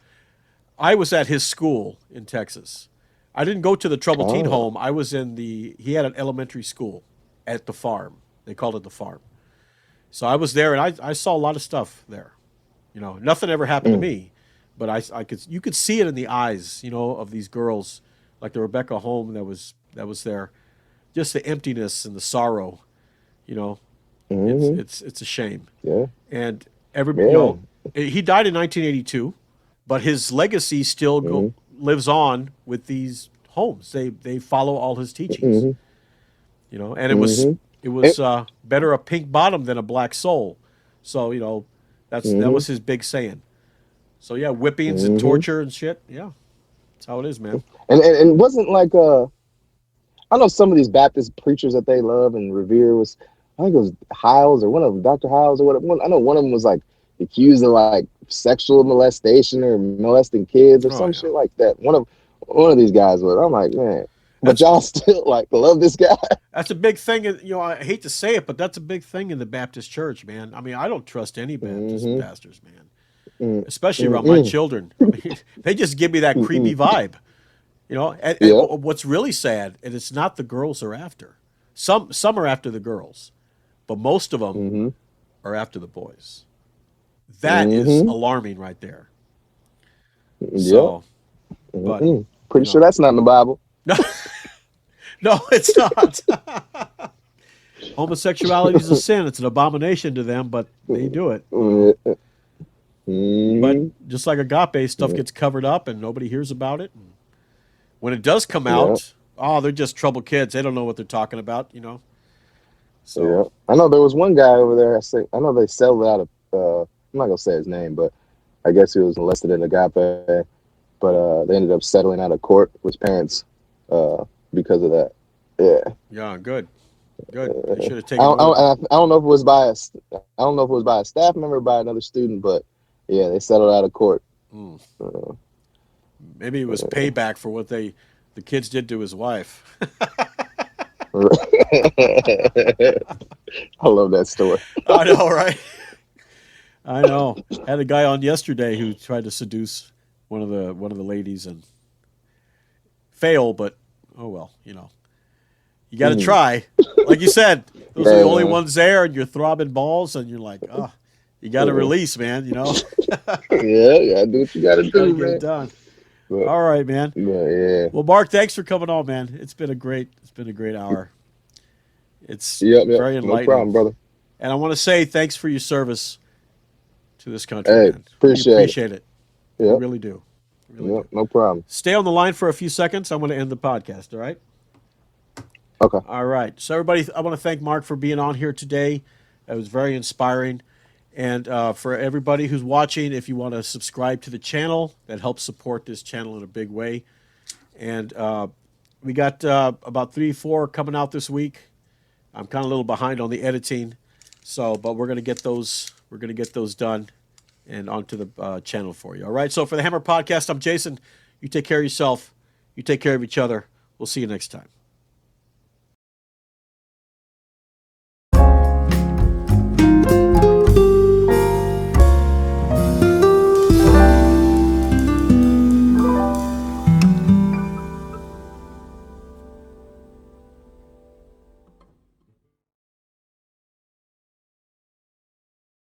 I was at his school in Texas. I didn't go to the troubled teen Oh. home. I was in the. He had an elementary school at the farm. They called it the farm. So I was there, and I saw a lot of stuff there. Nothing ever happened to Mm, me, but you could see it in the eyes, of these girls, like the Rebecca Home that was there. Just the emptiness and the sorrow, you know. It's mhm. it's it's a shame. Yeah. And every Yeah. he died in 1982, but his legacy still Mhm, lives on with these homes. They follow all his teachings, mhm, and it was mhm. it It, was better a pink bottom than a black soul. So that mhm, was his big saying. So yeah, whippings and mhm. torture and shit. Yeah, that's how it is, man. And wasn't like I know some of these Baptist preachers that they love and revere was, I think it was Hiles or one of them, Dr. Hiles or whatever. I know one of them was like accused of like sexual molestation or molesting kids or Oh some yeah, shit like that. One of these guys was. I'm like, man, but that's y'all still like love this guy. that's a big thing. I hate to say it, but that's a big thing in the Baptist church, man. I mean, I don't trust any Baptist Mm-hmm. pastors, man, Mm, especially around my mm, children. I mean, they just give me that mm, creepy mm. vibe. And Yeah. what's really sad, and it's not the girls they're after. Some are after the girls, but most of them Mm-hmm. are after the boys. That is Mm-hmm. alarming right there. Yep. So, but Mm-mm. you Pretty sure know, that's not in the Bible. no, no, it's not. Homosexuality is a sin. It's an abomination to them, but they do it. But Mm-hmm. just like agape, stuff gets covered up and nobody hears about it. And when it does come Yeah. out, oh, they're just troubled kids. They don't know what they're talking about. Yeah, So, I know there was one guy over there. I know they settled out of. I'm not gonna say his name, but I guess he was enlisted in Agape. But they ended up settling out of court with his parents uh, because of that. Yeah, yeah, good. Good. They should have I taken don't, I note of him. don't, I don't know if it was by I don't know if it was by a staff member or by another student, but yeah, they settled out of court. Mm. Uh, Maybe it was payback for what the kids did to his wife. I love that story. I know, right? I know. Had a guy on yesterday who tried to seduce one of the ladies and fail, but oh well, you got to Mm. try. Like you said, those are the Yeah, only man. ones there, and you're throbbing balls, and you're like, oh, you got to Uh, release, man. yeah, yeah, do what you got to Got to do, get it man. done. But, All right, man. but yeah. Well, Mark, thanks for coming on, man. It's been a great hour. It's Yep, yep. very No enlightening, problem, brother. and I want to say thanks for your service to this country, Hey, man. We appreciate it. appreciate it. We Yep, really do. We really yep. do. No problem. Stay on the line for a few seconds. I'm going to end the podcast. All right. Okay. All right. So, everybody, I want to thank Mark for being on here today. It was very inspiring. And for everybody who's watching, if you want to subscribe to the channel, that helps support this channel in a big way. And we got about 3-4 coming out this week. I'm kind of a little behind on the editing, but we're going to get those. We're going to get those done and onto the channel for you. All right. So for the Hammer Podcast, I'm Jason. You take care of yourself. You take care of each other. We'll see you next time.